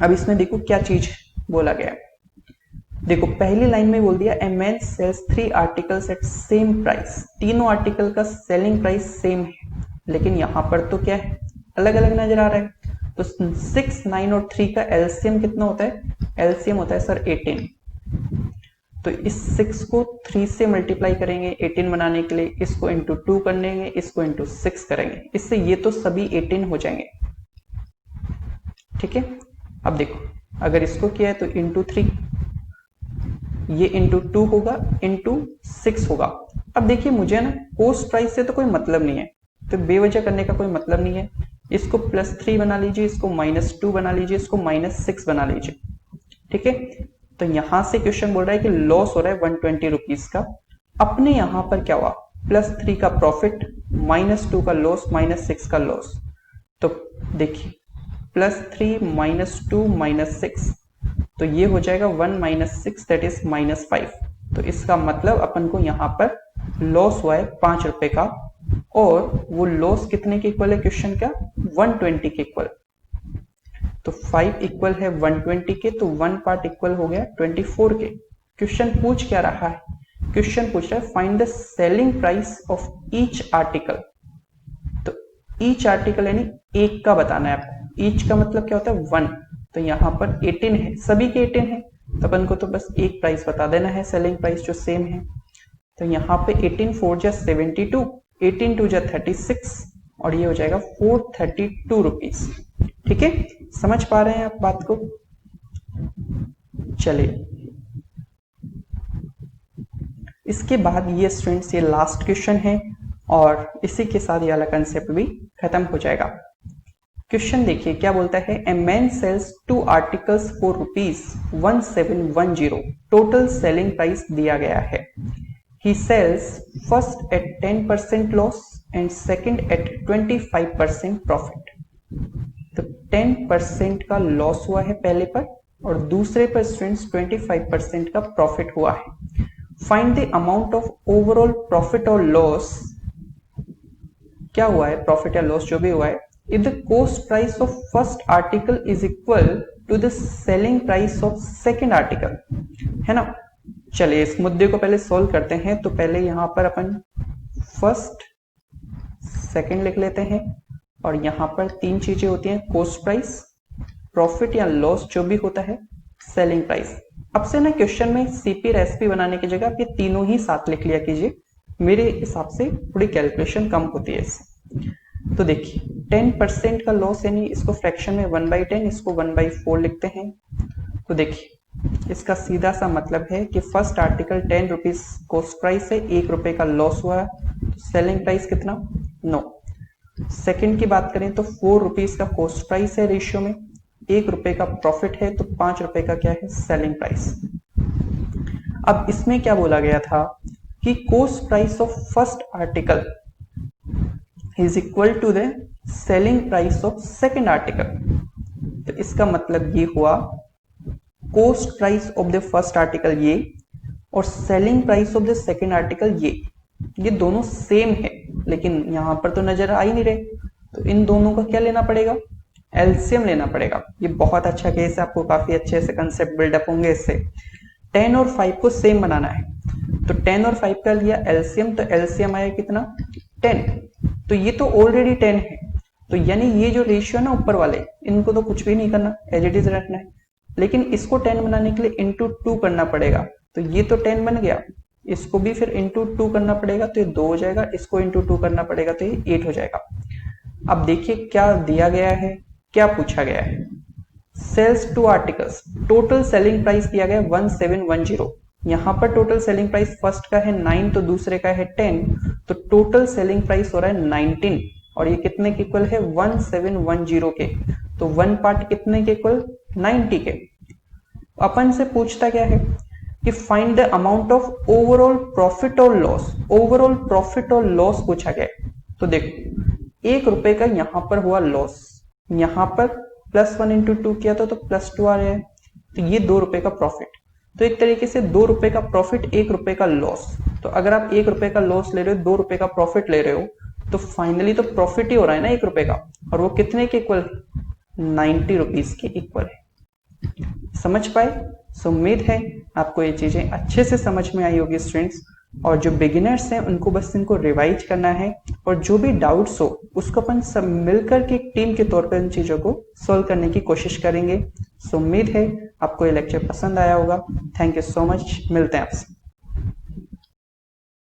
अब इसमें देखो क्या चीज बोला गया है, देखो पहली लाइन में बोल दिया a man sells 3 articles at same price, तीनों आर्टिकल का सेलिंग प्राइस सेम है, लेकिन यहां पर तो क्या है अलग अलग नजर आ रहा है। तो 6, 9 और 3 का एलसीएम कितना होता है, एलसीएम होता है सर 18, तो इस 6 को 3 से मल्टीप्लाई करेंगे 18 बनाने के लिए, इसको इंटू 2 कर लेंगे, इसको इंटू 6 करेंगे, इससे ये तो सभी 18 हो जाएंगे। ठीक है, अब देखो अगर इसको किया है तो इंटू 3, ये इंटू 2 होगा, इंटू 6 होगा। अब देखिए मुझे ना कॉस्ट प्राइस से तो कोई मतलब नहीं है, तो बेवजह करने का कोई मतलब नहीं है, इसको +3 बना लीजिए, इसको -2 बना लीजिए, इसको -6 बना लीजिए। ठीक है, तो यहां से क्वेश्चन बोल रहा है कि लॉस हो रहा है 120 रुपीज का, अपने यहां पर क्या हुआ +3 का प्रॉफिट, -2 का लॉस, -6 का लॉस, तो देखिए +3 -2 -6, तो ये हो जाएगा 1 - 6 दैट इज -5। तो इसका मतलब अपन को यहाँ पर लॉस हुआ है 5 रुपए का, और वो लॉस कितने के इक्वल है क्वेश्चन का 120 के इक्वल, तो 5 इक्वल है 120 के, तो 1 पार्ट इक्वल हो गया 24 के। क्वेश्चन पूछ क्या रहा है, क्वेश्चन पूछ रहा है find the selling price of each article, तो ईच आर्टिकल यानी एक का बताना है आपको, ईच का मतलब क्या होता है 1, तो यहाँ पर 18 है, सभी के 18 है, तो अपन को तो बस एक प्राइस बता देना है सेलिंग प्राइस जो सेम है। तो यहाँ पे 18 4 जा 72, 18 2 जा 36, और ये हो जाएगा 432 रुपीज। ठीक है, समझ पा रहे हैं आप बात को। चलिए इसके बाद ये स्टूडेंट्स ये लास्ट क्वेश्चन है, और इसी के साथ ये वाला कंसेप्ट भी खत्म हो जाएगा। क्वेश्चन देखिए क्या बोलता है, a man sells 2 articles for ₹1710, total selling price दिया गया है। He sells first at 10% loss and second at 25% profit. तो 10% का लॉस हुआ है पहले पर और दूसरे पर स्टूडेंट्स 25% का प्रॉफिट हुआ है। Find the amount of overall profit और लॉस, क्या हुआ है प्रॉफिट या लॉस जो भी हुआ है, if the cost price of first article is equal to the selling price of second article, है ना। चलिए इस मुद्दे को पहले सॉल्व करते हैं। तो पहले यहां पर अपन फर्स्ट सेकंड लिख लेते हैं और यहां पर तीन चीजें होती हैं, कॉस्ट प्राइस, प्रॉफिट या लॉस जो भी होता है, सेलिंग प्राइस। अब से ना क्वेश्चन में सीपी रेसिपी बनाने की जगह आप ये तीनों ही साथ लिख लिया कीजिए, मेरे हिसाब से थोड़ी कैलकुलेशन कम होती है इससे। तो देखिए 10% का लॉस यानी इसको फ्रैक्शन में 1/10, इसको 1/4 लिखते हैं। तो देखिए इसका सीधा सा मतलब है कि first article 10 rupees cost price है, 1 रुपए का लॉस हुआ, तो सेलिंग प्राइस कितना 9। सेकंड की बात करें तो 4 रुपीज का कॉस्ट प्राइस है रेशियो में, 1 रुपए का प्रॉफिट है, तो 5 रुपए का क्या है सेलिंग प्राइस। अब इसमें क्या बोला गया था कि cost price of first article is equal to the selling price of second article. तो इसका मतलब ये हुआ cost price of the first article ये और selling price of the second article ये दोनों सेम है, लेकिन यहां पर तो नजर आ ही नहीं रहे, तो इन दोनों का क्या लेना पड़ेगा, एलसीएम लेना पड़ेगा। ये बहुत अच्छा केस है, आपको काफी अच्छे से कंसेप्ट बिल्डअप होंगे इससे। 10 और 5 को सेम बनाना है, तो 10 और 5 का लिया एलसीएम, तो एलसीएम आया कितना 10। तो ये तो ऑलरेडी 10 है, तो यानी ये जो रेशियो है ना ऊपर वाले, इनको तो कुछ भी नहीं करना, एज इट इज रखना है। लेकिन इसको 10 बनाने के लिए इंटू 2 करना पड़ेगा, तो ये तो 10 बन गया, इसको भी फिर इंटू 2 करना पड़ेगा तो ये 2 हो जाएगा, इसको इंटू 2 करना पड़ेगा तो ये 8 हो जाएगा। अब देखिए क्या दिया गया है, क्या पूछा गया है, sells 2 articles, total selling price दिया गया 1710। यहां पर टोटल सेलिंग प्राइस फर्स्ट का है 9 तो दूसरे का है 10, तो टोटल सेलिंग प्राइस हो रहा है 19 और ये कितने के इक्वल है 1710 के, तो 1 पार्ट कितने के इक्वल 90 के। अपन से पूछता क्या है कि find the amount of overall profit और लॉस। ओवरऑल प्रॉफिट और लॉस पूछा गया है, तो देखो 1 रुपए का यहां पर हुआ लॉस, यहां पर +1 इंटू 2 किया था तो +2 आ रहा है, तो ये 2 रुपए का प्रॉफिट। तो एक तरीके से 2 रुपए का प्रॉफिट 1 रुपए का लॉस, तो अगर आप 1 रुपए का लॉस ले रहे हो 2 रुपए का प्रॉफिट ले रहे हो, तो फाइनली तो प्रॉफिट ही हो रहा है ना 1 रुपए का, और वो कितने के इक्वल 90 रुपीज के इक्वल है। समझ पाए? सो उम्मीद है आपको ये चीजें अच्छे से समझ में आई होगी स्टूडेंट्स, और जो बिगिनर्स हैं उनको बस इनको रिवाइज करना है, और जो भी डाउट्स हो उसको अपन सब मिलकर के एक टीम के तौर पर इन चीजों को सॉल्व करने की कोशिश करेंगे। सो उम्मीद है आपको ये लेक्चर पसंद आया होगा। थैंक यू सो मच, मिलते हैं आपसे।